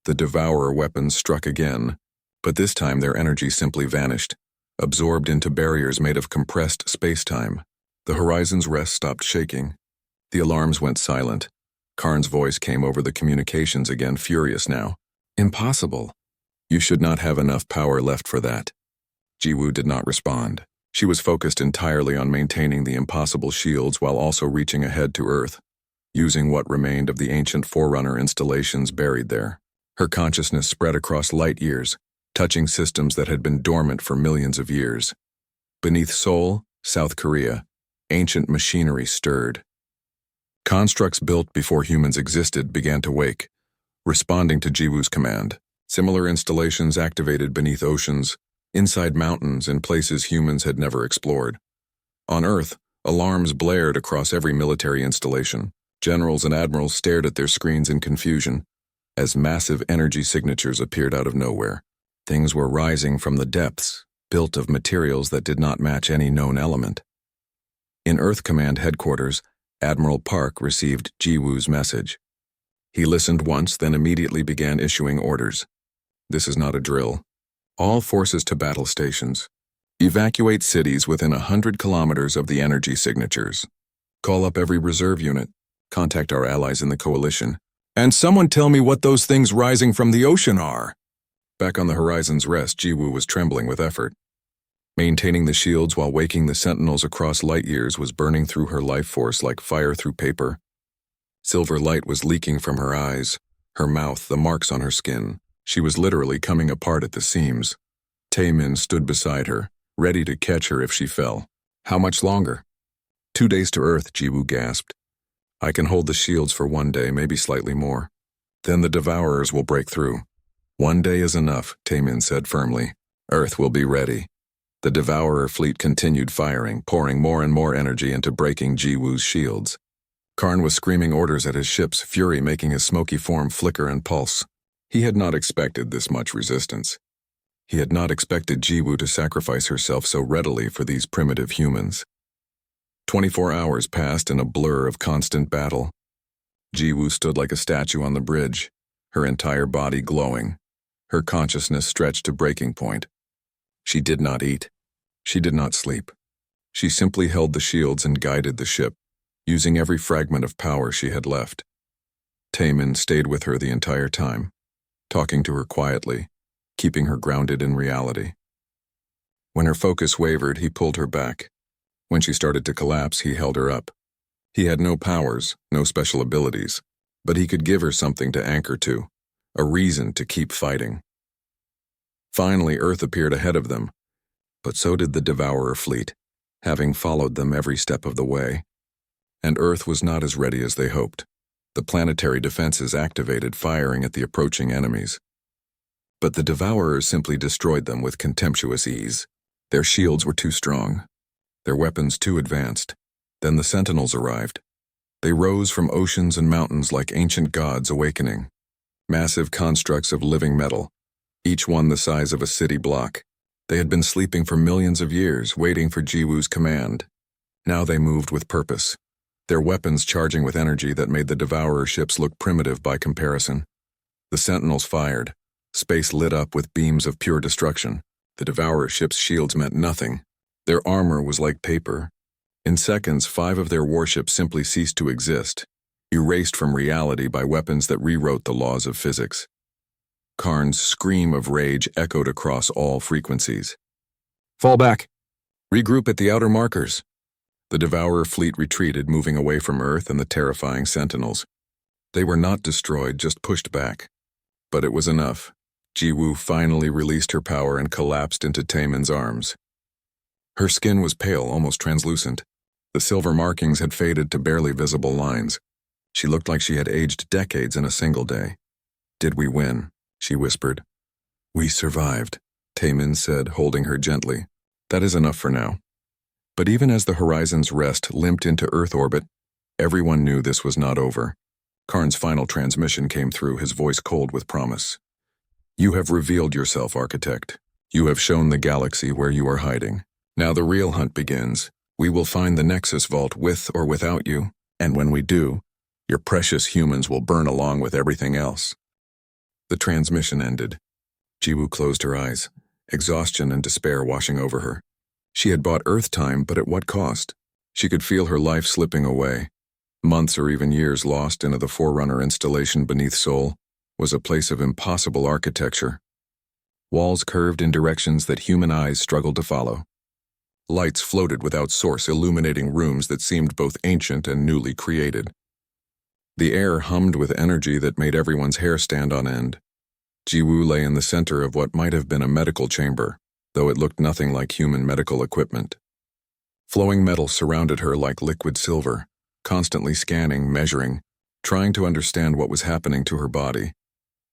The Devourer weapons struck again, but this time their energy simply vanished, absorbed into barriers made of compressed space-time. The horizon's rest stopped shaking. The alarms went silent. Karn's voice came over the communications again, furious now. Impossible. You should not have enough power left for that. Jiwoo did not respond. She was focused entirely on maintaining the impossible shields while also reaching ahead to Earth, using what remained of the ancient Forerunner installations buried there. Her consciousness spread across light years, touching systems that had been dormant for millions of years. Beneath Seoul, South Korea, ancient machinery stirred. Constructs built before humans existed began to wake, responding to Jiwoo's command. Similar installations activated beneath oceans, inside mountains, in places humans had never explored. On Earth, alarms blared across every military installation. Generals and admirals stared at their screens in confusion as massive energy signatures appeared out of nowhere. Things were rising from the depths, built of materials that did not match any known element. In Earth Command headquarters, Admiral Park received Jiwoo's message. He listened once, then immediately began issuing orders. This is not a drill. All forces to battle stations. Evacuate cities within 100 kilometers of the energy signatures. Call up every reserve unit. Contact our allies in the coalition. And someone tell me what those things rising from the ocean are. Back on the horizon's rest, Jiwoo was trembling with effort. Maintaining the shields while waking the sentinels across light years was burning through her life force like fire through paper. Silver light was leaking from her eyes, her mouth, the marks on her skin. She was literally coming apart at the seams. Taemin stood beside her, ready to catch her if she fell. How much longer? 2 days to Earth, Jiwoo gasped. I can hold the shields for 1 day, maybe slightly more. Then the Devourers will break through. 1 day is enough, Taemin said firmly. Earth will be ready. The Devourer fleet continued firing, pouring more and more energy into breaking Jiwoo's shields. Karn was screaming orders at his ships, fury making his smoky form flicker and pulse. He had not expected this much resistance. He had not expected Jiwoo to sacrifice herself so readily for these primitive humans. 24 hours passed in a blur of constant battle. Jiwoo stood like a statue on the bridge, her entire body glowing, her consciousness stretched to breaking point. She did not eat. She did not sleep. She simply held the shields and guided the ship, using every fragment of power she had left. Taemin stayed with her the entire time, talking to her quietly, keeping her grounded in reality. When her focus wavered, he pulled her back. When she started to collapse, he held her up. He had no powers, no special abilities, but he could give her something to anchor to, a reason to keep fighting. Finally, Earth appeared ahead of them, but so did the Devourer fleet, having followed them every step of the way. And Earth was not as ready as they hoped. The planetary defenses activated, firing at the approaching enemies. But the Devourers simply destroyed them with contemptuous ease. Their shields were too strong, their weapons too advanced. Then the Sentinels arrived. They rose from oceans and mountains like ancient gods awakening. Massive constructs of living metal, each one the size of a city block. They had been sleeping for millions of years, waiting for Jiwoo's command. Now they moved with purpose, their weapons charging with energy that made the Devourer ships look primitive by comparison. The Sentinels fired. Space lit up with beams of pure destruction. The Devourer ships' shields meant nothing. Their armor was like paper. In seconds, 5 of their warships simply ceased to exist, erased from reality by weapons that rewrote the laws of physics. Karn's scream of rage echoed across all frequencies. Fall back! Regroup at the outer markers! The Devourer fleet retreated, moving away from Earth and the terrifying Sentinels. They were not destroyed, just pushed back. But it was enough. Jiwoo finally released her power and collapsed into Taemin's arms. Her skin was pale, almost translucent. The silver markings had faded to barely visible lines. She looked like she had aged decades in a single day. Did we win? She whispered. We survived, Taemin said, holding her gently. That is enough for now. But even as the horizon's rest limped into Earth orbit, everyone knew this was not over. Karn's final transmission came through, his voice cold with promise. You have revealed yourself, Architect. You have shown the galaxy where you are hiding. Now the real hunt begins. We will find the Nexus Vault with or without you, and when we do, your precious humans will burn along with everything else." The transmission ended. Jiwoo closed her eyes, exhaustion and despair washing over her. She had bought Earth time, but at what cost? She could feel her life slipping away. Months or even years lost into the Forerunner installation beneath Seoul was a place of impossible architecture. Walls curved in directions that human eyes struggled to follow. Lights floated without source, illuminating rooms that seemed both ancient and newly created. The air hummed with energy that made everyone's hair stand on end. Jiwoo lay in the center of what might have been a medical chamber, though it looked nothing like human medical equipment. Flowing metal surrounded her like liquid silver, constantly scanning, measuring, trying to understand what was happening to her body.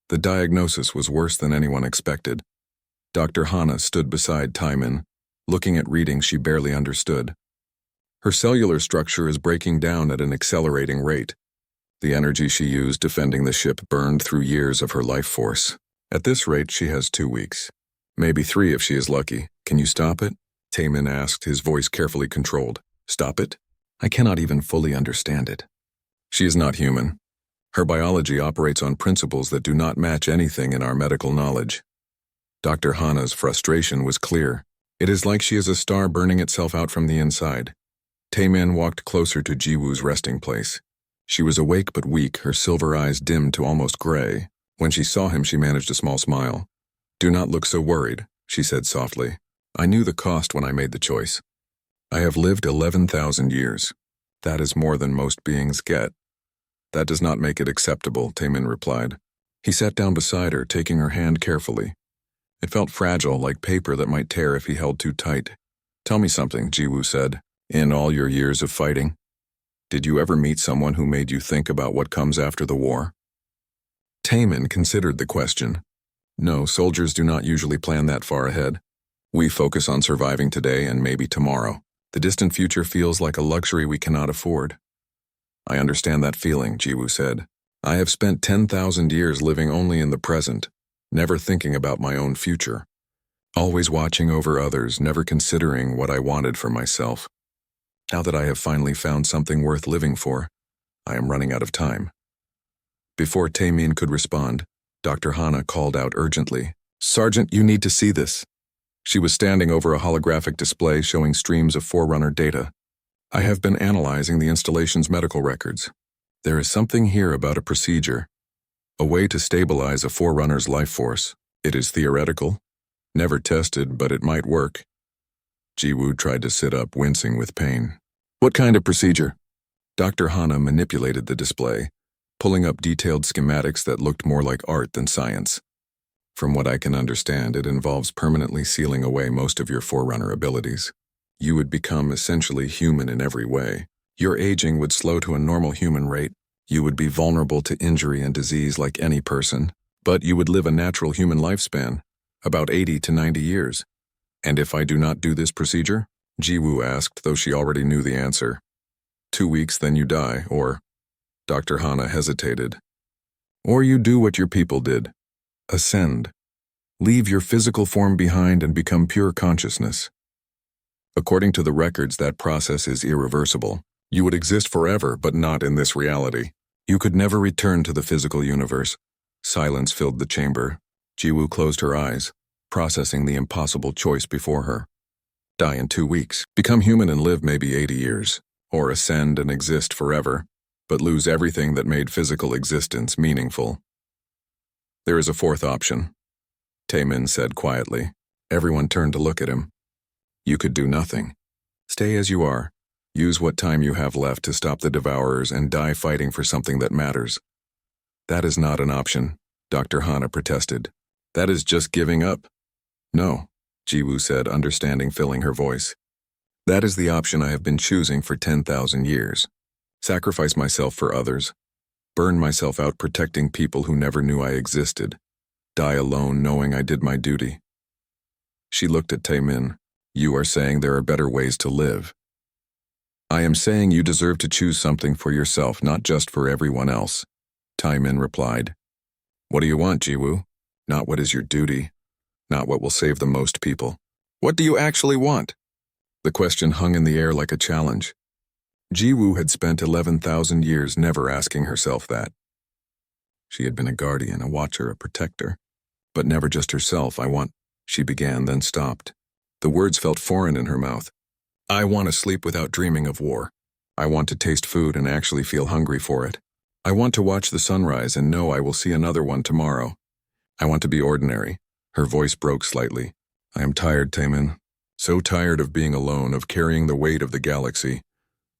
The diagnosis was worse than anyone expected. Dr. Hana stood beside Taimin, looking at readings she barely understood. Her cellular structure is breaking down at an accelerating rate. The energy she used defending the ship burned through years of her life force. At this rate, she has 2 weeks. Maybe 3 if she is lucky. Can you stop it? Taimin asked, his voice carefully controlled. Stop it? I cannot even fully understand it. She is not human. Her biology operates on principles that do not match anything in our medical knowledge. Dr. Hana's frustration was clear. It is like she is a star burning itself out from the inside. Taimin walked closer to Jiwoo's resting place. She was awake but weak, her silver eyes dimmed to almost gray. When she saw him, she managed a small smile. Do not look so worried, she said softly. I knew the cost when I made the choice. I have lived 11,000 years. That is more than most beings get. That does not make it acceptable, Taimin replied. He sat down beside her, taking her hand carefully. It felt fragile, like paper that might tear if he held too tight. Tell me something, Jiwoo said. In all your years of fighting, did you ever meet someone who made you think about what comes after the war? Taimin considered the question. No, soldiers do not usually plan that far ahead. We focus on surviving today and maybe tomorrow. The distant future feels like a luxury we cannot afford. I understand that feeling, Jiwoo said. I have spent 10,000 years living only in the present, never thinking about my own future. Always watching over others, never considering what I wanted for myself. Now that I have finally found something worth living for, I am running out of time. Before Taimin could respond, Dr. Hana called out urgently, Sergeant, you need to see this. She was standing over a holographic display showing streams of Forerunner data. I have been analyzing the installation's medical records. There is something here about a procedure, a way to stabilize a Forerunner's life force. It is theoretical, never tested, but it might work. Jiwoo tried to sit up, wincing with pain. What kind of procedure? Dr. Hana manipulated the display, pulling up detailed schematics that looked more like art than science. From what I can understand, it involves permanently sealing away most of your Forerunner abilities. You would become essentially human in every way. Your aging would slow to a normal human rate. You would be vulnerable to injury and disease like any person, but you would live a natural human lifespan, about 80 to 90 years. And if I do not do this procedure? Jiwoo asked, though she already knew the answer. 2 weeks, then you die, or... Dr. Hana hesitated. Or you do what your people did. Ascend. Leave your physical form behind and become pure consciousness. According to the records, that process is irreversible. You would exist forever, but not in this reality. You could never return to the physical universe. Silence filled the chamber. Jiwoo closed her eyes, processing the impossible choice before her. Die in 2 weeks, become human and live maybe 80 years, or ascend and exist forever, but lose everything that made physical existence meaningful. There is a fourth option, Taimin said quietly. Everyone turned to look at him. You could do nothing. Stay as you are. Use what time you have left to stop the Devourers and die fighting for something that matters. That is not an option, Dr. Hana protested. That is just giving up. No, Jiwoo said, understanding filling her voice. That is the option I have been choosing for 10,000 years. Sacrifice myself for others. Burn myself out protecting people who never knew I existed. Die alone knowing I did my duty. She looked at Taimin. You are saying there are better ways to live. I am saying you deserve to choose something for yourself, not just for everyone else, Taimin replied. What do you want, Jiwoo? Not what is your duty. not what will save the most people. What do you actually want? The question hung in the air like a challenge. Jiwoo had spent 11,000 years never asking herself that. She had been a guardian, a watcher, a protector. But never just herself. She began, then stopped. The words felt foreign in her mouth. I want to sleep without dreaming of war. I want to taste food and actually feel hungry for it. I want to watch the sunrise and know I will see another one tomorrow. I want to be ordinary. Her voice broke slightly. I am tired, Taemin. So tired of being alone, of carrying the weight of the galaxy,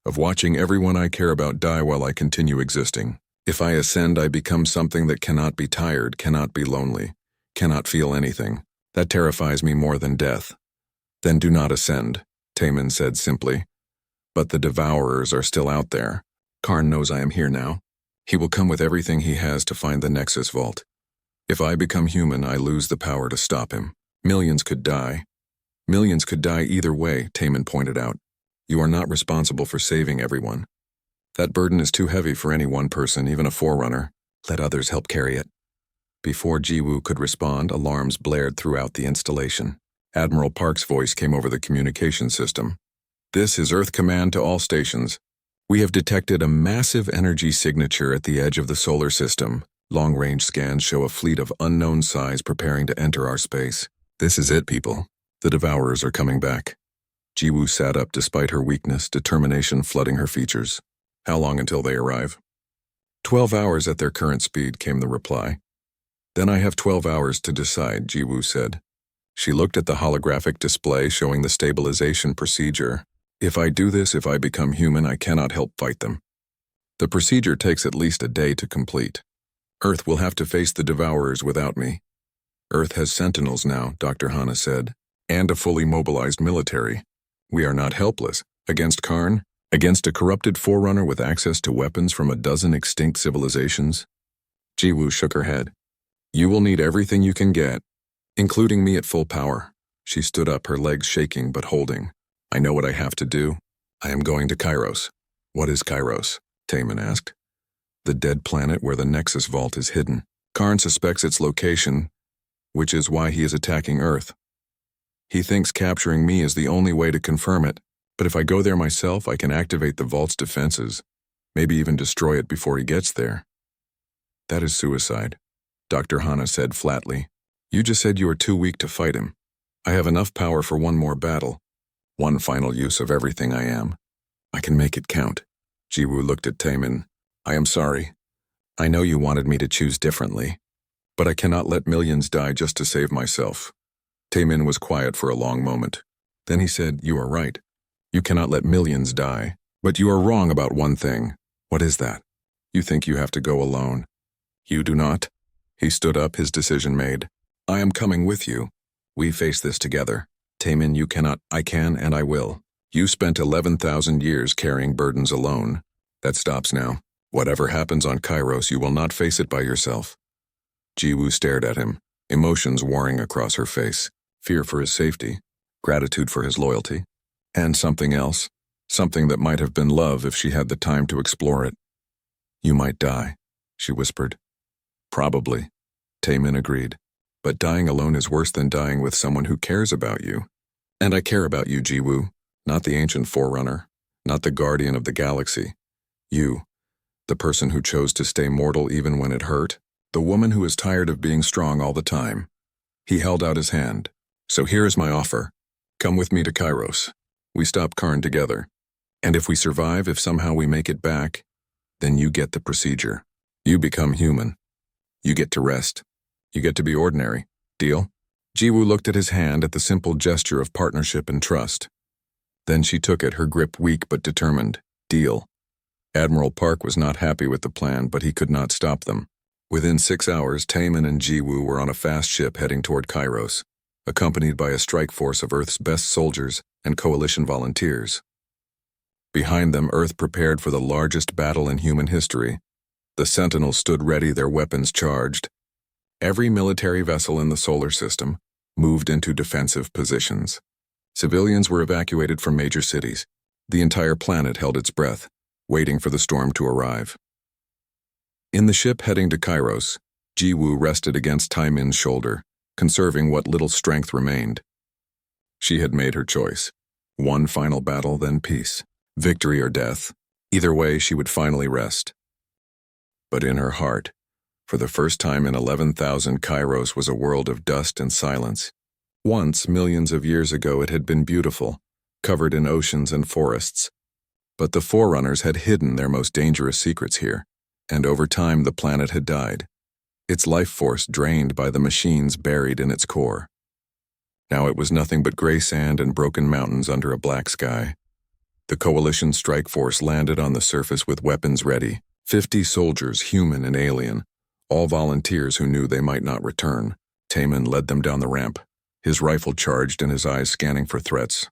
of watching everyone I care about die while I continue existing. If I ascend, I become something that cannot be tired, cannot be lonely, cannot feel anything. That terrifies me more than death. Then do not ascend, Taemin said simply. But the Devourers are still out there. Karn knows I am here now. He will come with everything he has to find the Nexus Vault. If I become human, I lose the power to stop him. Millions could die. Millions could die either way, Taemin pointed out. You are not responsible for saving everyone. That burden is too heavy for any one person, even a forerunner. Let others help carry it. Before Jiwoo could respond, alarms blared throughout the installation. Admiral Park's voice came over the communication system. This is Earth Command to all stations. We have detected a massive energy signature at the edge of the solar system. Long-range scans show a fleet of unknown size preparing to enter our space. This is it, people. The Devourers are coming back. Jiwoo sat up despite her weakness, determination flooding her features. How long until they arrive? 12 hours at their current speed, came the reply. Then I have 12 hours to decide, Jiwoo said. She looked at the holographic display showing the stabilization procedure. If I do this, if I become human, I cannot help fight them. The procedure takes at least a day to complete. Earth will have to face the Devourers without me. Earth has sentinels now, Dr. Hana said, and a fully mobilized military. We are not helpless. Against Karn? Against a corrupted forerunner with access to weapons from a dozen extinct civilizations? Jiwoo shook her head. You will need everything you can get, including me at full power. She stood up, her legs shaking but holding. I know what I have to do. I am going to Kairos. What is Kairos? Taemin asked. The dead planet where the Nexus Vault is hidden. Karn suspects its location, which is why he is attacking Earth. He thinks capturing me is the only way to confirm it, but if I go there myself, I can activate the Vault's defenses, maybe even destroy it before he gets there. That is suicide, Dr. Hana said flatly. You just said you are too weak to fight him. I have enough power for one more battle, one final use of everything I am. I can make it count. Jiwoo looked at Taemin. I am sorry. I know you wanted me to choose differently, but I cannot let millions die just to save myself. Taemin was quiet for a long moment. Then he said, You are right. You cannot let millions die. But you are wrong about one thing. What is that? You think you have to go alone. You do not. He stood up, his decision made. I am coming with you. We face this together. Taemin, you cannot. I can and I will. You spent 11,000 years carrying burdens alone. That stops now. Whatever happens on Kairos, you will not face it by yourself. Jiwoo stared at him, emotions warring across her face. Fear for his safety, gratitude for his loyalty, and something else, something that might have been love if she had the time to explore it. You might die, she whispered. Probably, Taemin agreed. But dying alone is worse than dying with someone who cares about you. And I care about you, Jiwoo, not the ancient forerunner, not the guardian of the galaxy. You, the person who chose to stay mortal even when it hurt, the woman who is tired of being strong all the time. He held out his hand. So here is my offer. Come with me to Kairos. We stop Karn together. And if we survive, if somehow we make it back, then you get the procedure. You become human. You get to rest. You get to be ordinary. Deal? Jiwoo looked at his hand at the simple gesture of partnership and trust. Then she took it, her grip weak but determined. Deal. Admiral Park was not happy with the plan, but he could not stop them. Within 6 hours, Taemin and Jiwoo were on a fast ship heading toward Kairos, accompanied by a strike force of Earth's best soldiers and coalition volunteers. Behind them, Earth prepared for the largest battle in human history. The Sentinels stood ready, their weapons charged. Every military vessel in the solar system moved into defensive positions. Civilians were evacuated from major cities. The entire planet held its breath, waiting for the storm to arrive. In the ship heading to Kairos, Jiwoo rested against Taemin's shoulder, conserving what little strength remained. She had made her choice. One final battle, then peace. Victory or death. Either way, she would finally rest. But in her heart, for the first time in 11,000 Kairos, was a world of dust and silence. Once, millions of years ago, it had been beautiful, covered in oceans and forests. But the Forerunners had hidden their most dangerous secrets here, and over time the planet had died, its life force drained by the machines buried in its core. Now it was nothing but gray sand and broken mountains under a black sky. The Coalition strike force landed on the surface with weapons ready, 50 soldiers, human and alien, all volunteers who knew they might not return. Taman led them down the ramp, his rifle charged and his eyes scanning for threats.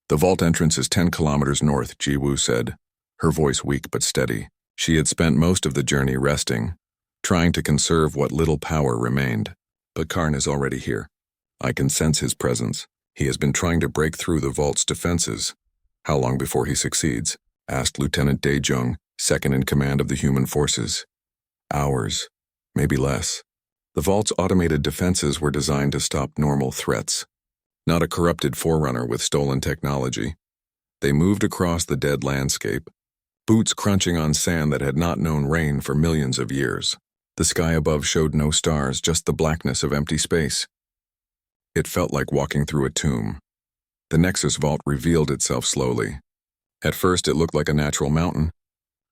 "The vault entrance is 10 kilometers north," Jiwoo said, her voice weak but steady. She had spent most of the journey resting, trying to conserve what little power remained. "But Karn is already here. I can sense his presence. He has been trying to break through the vault's defenses." "How long before he succeeds?" asked Lieutenant Daejung, second in command of the human forces. "Hours, maybe less. The vault's automated defenses were designed to stop normal threats, not a corrupted Forerunner with stolen technology." They moved across the dead landscape, boots crunching on sand that had not known rain for millions of years. The sky above showed no stars, just the blackness of empty space. It felt like walking through a tomb. The Nexus vault revealed itself slowly. At first it looked like a natural mountain.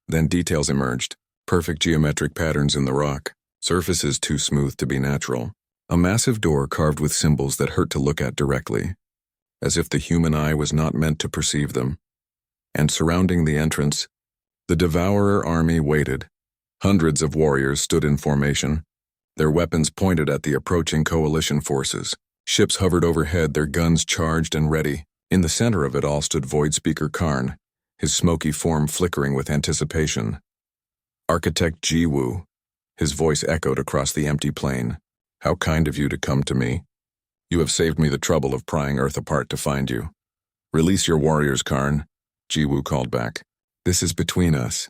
Then details emerged, perfect geometric patterns in the rock, surfaces too smooth to be natural. A massive door carved with symbols that hurt to look at directly, as if the human eye was not meant to perceive them. And surrounding the entrance, the Devourer army waited. Hundreds of warriors stood in formation, their weapons pointed at the approaching Coalition forces. Ships hovered overhead, their guns charged and ready. In the center of it all stood Void Speaker Karn, his smoky form flickering with anticipation. "Architect Jiwoo," his voice echoed across the empty plain. "How kind of you to come to me. You have saved me the trouble of prying Earth apart to find you." "Release your warriors, Karn," Jiwoo called back. "This is between us.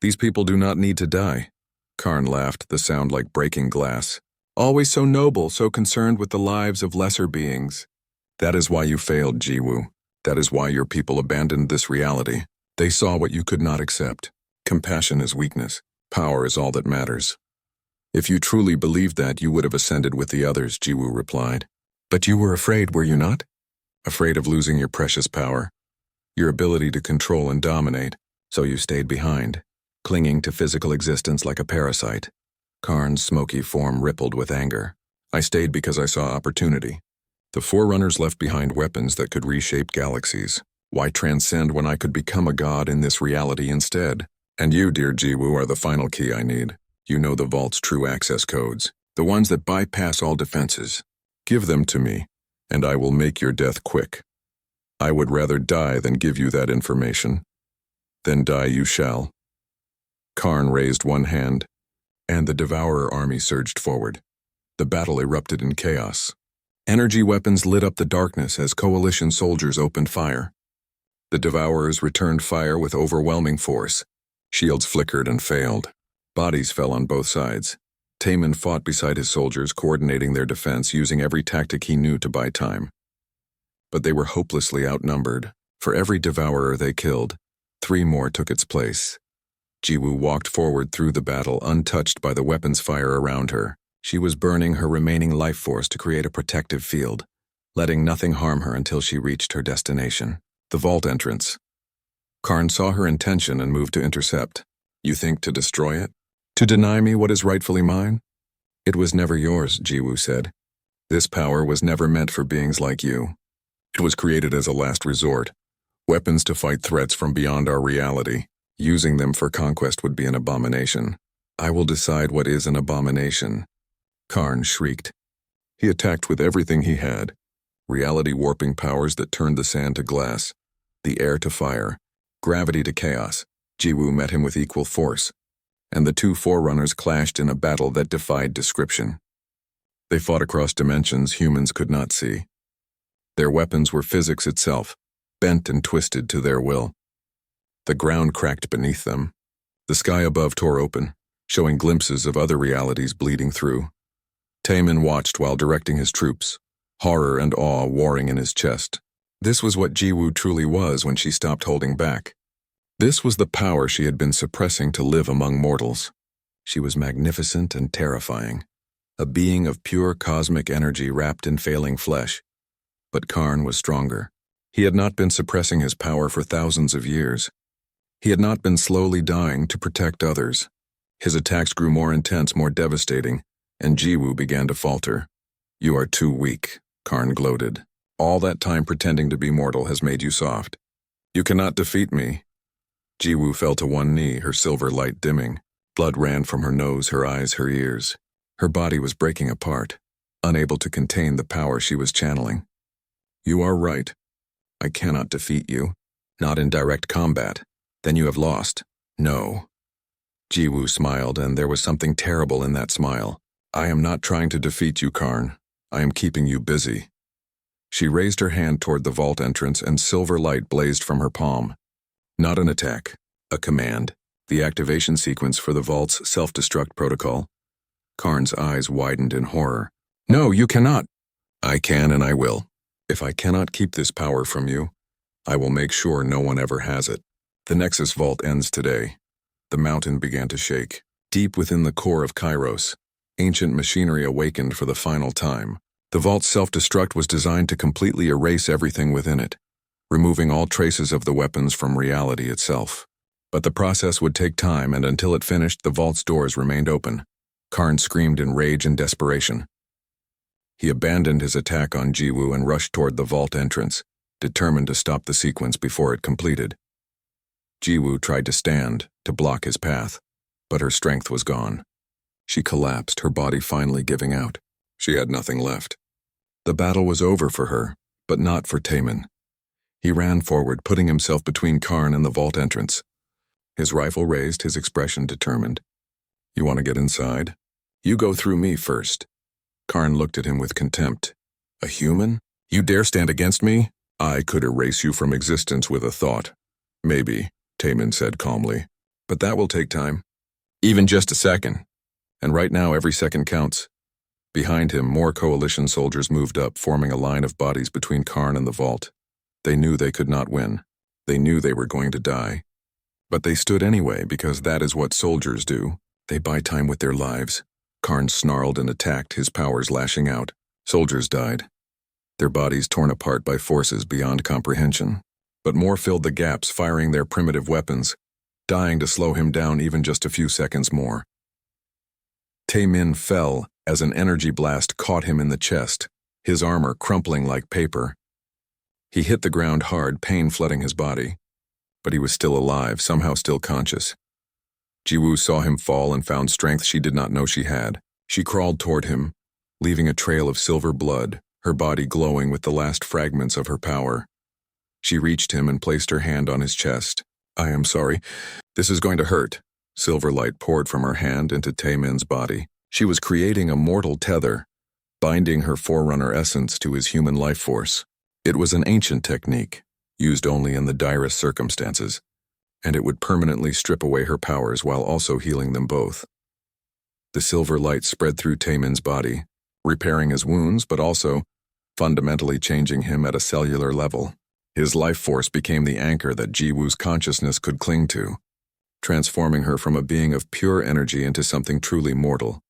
These people do not need to die." Karn laughed, the sound like breaking glass. "Always so noble, so concerned with the lives of lesser beings." "That is why you failed, Jiwoo. That is why your people abandoned this reality. They saw what you could not accept. Compassion is weakness. Power is all that matters." "If you truly believed that, you would have ascended with the others," Jiwoo replied. "But you were afraid, were you not? Afraid of losing your precious power, your ability to control and dominate, so you stayed behind, clinging to physical existence like a parasite." Karn's smoky form rippled with anger. "I stayed because I saw opportunity. The Forerunners left behind weapons that could reshape galaxies. Why transcend when I could become a god in this reality instead? And you, dear Jiwoo, are the final key I need. You know the Vault's true access codes, the ones that bypass all defenses. Give them to me, and I will make your death quick. I would rather die than give you that information. Then die you shall." Karn raised one hand, and the Devourer army surged forward. The battle erupted in chaos. Energy weapons lit up the darkness as Coalition soldiers opened fire. The Devourers returned fire with overwhelming force. Shields flickered and failed. Bodies fell on both sides. Taman fought beside his soldiers, coordinating their defense, using every tactic he knew to buy time. But they were hopelessly outnumbered. For every Devourer they killed, 3 more took its place. Jiwoo walked forward through the battle, untouched by the weapons fire around her. She was burning her remaining life force to create a protective field, letting nothing harm her until she reached her destination, the vault entrance. Karn saw her intention and moved to intercept. "You think to destroy it? To deny me what is rightfully mine?" "It was never yours," Jiwoo said. "This power was never meant for beings like you. It was created as a last resort, weapons to fight threats from beyond our reality. Using them for conquest would be an abomination. I will decide what is an abomination." Karn shrieked. He attacked with everything he had, reality-warping powers that turned the sand to glass, the air to fire, gravity to chaos. Jiwoo met him with equal force, and the 2 Forerunners clashed in a battle that defied description. They fought across dimensions humans could not see. Their weapons were physics itself, bent and twisted to their will. The ground cracked beneath them. The sky above tore open, showing glimpses of other realities bleeding through. Taemin watched while directing his troops, horror and awe warring in his chest. This was what Jiwoo truly was when she stopped holding back. This was the power she had been suppressing to live among mortals. She was magnificent and terrifying, a being of pure cosmic energy wrapped in failing flesh. But Karn was stronger. He had not been suppressing his power for thousands of years. He had not been slowly dying to protect others. His attacks grew more intense, more devastating, and Jiwoo began to falter. "You are too weak," Karn gloated. "All that time pretending to be mortal has made you soft. You cannot defeat me." Jiwoo fell to one knee, her silver light dimming. Blood ran from her nose, her eyes, her ears. Her body was breaking apart, unable to contain the power she was channeling. "You are right. I cannot defeat you. Not in direct combat. Then you have lost." "No." Jiwoo smiled, and there was something terrible in that smile. "I am not trying to defeat you, Karn. I am keeping you busy." She raised her hand toward the vault entrance, and silver light blazed from her palm. Not an attack, a command. The activation sequence for the vault's self-destruct protocol. Karn's eyes widened in horror. "No, you cannot." "I can and I will. If I cannot keep this power from you, I will make sure no one ever has it. The Nexus Vault ends today." The mountain began to shake. Deep within the core of Kairos, ancient machinery awakened for the final time. The vault's self-destruct was designed to completely erase everything within it, removing all traces of the weapons from reality itself. But the process would take time, and until it finished, the vault's doors remained open. Karn screamed in rage and desperation. He abandoned his attack on Jiwoo and rushed toward the vault entrance, determined to stop the sequence before it completed. Jiwoo tried to stand, to block his path, but her strength was gone. She collapsed, her body finally giving out. She had nothing left. The battle was over for her, but not for Taemin. He ran forward, putting himself between Karn and the vault entrance. His rifle raised, his expression determined. "You want to get inside? You go through me first." Karn looked at him with contempt. "A human? You dare stand against me? I could erase you from existence with a thought." "Maybe," Taemin said calmly. "But that will take time. Even just a second. And right now every second counts." Behind him, more coalition soldiers moved up, forming a line of bodies between Karn and the vault. They knew they could not win. They knew they were going to die. But they stood anyway, because that is what soldiers do. They buy time with their lives. Karn snarled and attacked, his powers lashing out. Soldiers died, their bodies torn apart by forces beyond comprehension. But more filled the gaps, firing their primitive weapons, dying to slow him down even just a few seconds more. Taemin fell as an energy blast caught him in the chest, his armor crumpling like paper. He hit the ground hard, pain flooding his body. But he was still alive, somehow still conscious. Jiwoo saw him fall and found strength she did not know she had. She crawled toward him, leaving a trail of silver blood, her body glowing with the last fragments of her power. She reached him and placed her hand on his chest. "I am sorry. This is going to hurt." Silver light poured from her hand into Taemin's body. She was creating a mortal tether, binding her forerunner essence to his human life force. It was an ancient technique, used only in the direst circumstances, and it would permanently strip away her powers while also healing them both. The silver light spread through Taemin's body, repairing his wounds, but also fundamentally changing him at a cellular level. His life force became the anchor that Jiwoo's consciousness could cling to, transforming her from a being of pure energy into something truly mortal.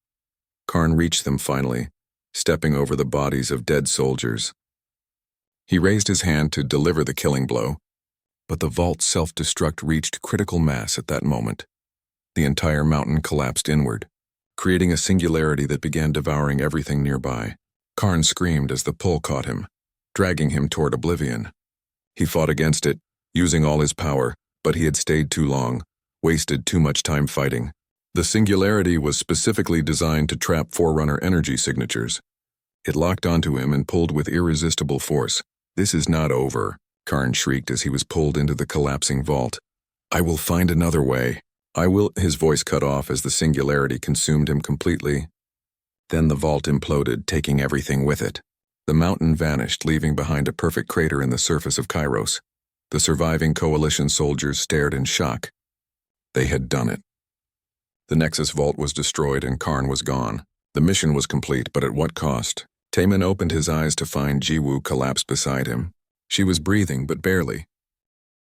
Karn reached them finally, stepping over the bodies of dead soldiers. He raised his hand to deliver the killing blow, but the vault's self-destruct reached critical mass at that moment. The entire mountain collapsed inward, creating a singularity that began devouring everything nearby. Karn screamed as the pull caught him, dragging him toward oblivion. He fought against it, using all his power, but he had stayed too long, wasted too much time fighting. The singularity was specifically designed to trap Forerunner energy signatures. It locked onto him and pulled with irresistible force. "This is not over," Karn shrieked as he was pulled into the collapsing vault. "I will find another way. I will—" His voice cut off as the singularity consumed him completely. Then the vault imploded, taking everything with it. The mountain vanished, leaving behind a perfect crater in the surface of Kairos. The surviving coalition soldiers stared in shock. They had done it. The Nexus Vault was destroyed and Karn was gone. The mission was complete, but at what cost? Taemin opened his eyes to find Jiwoo collapsed beside him. She was breathing, but barely.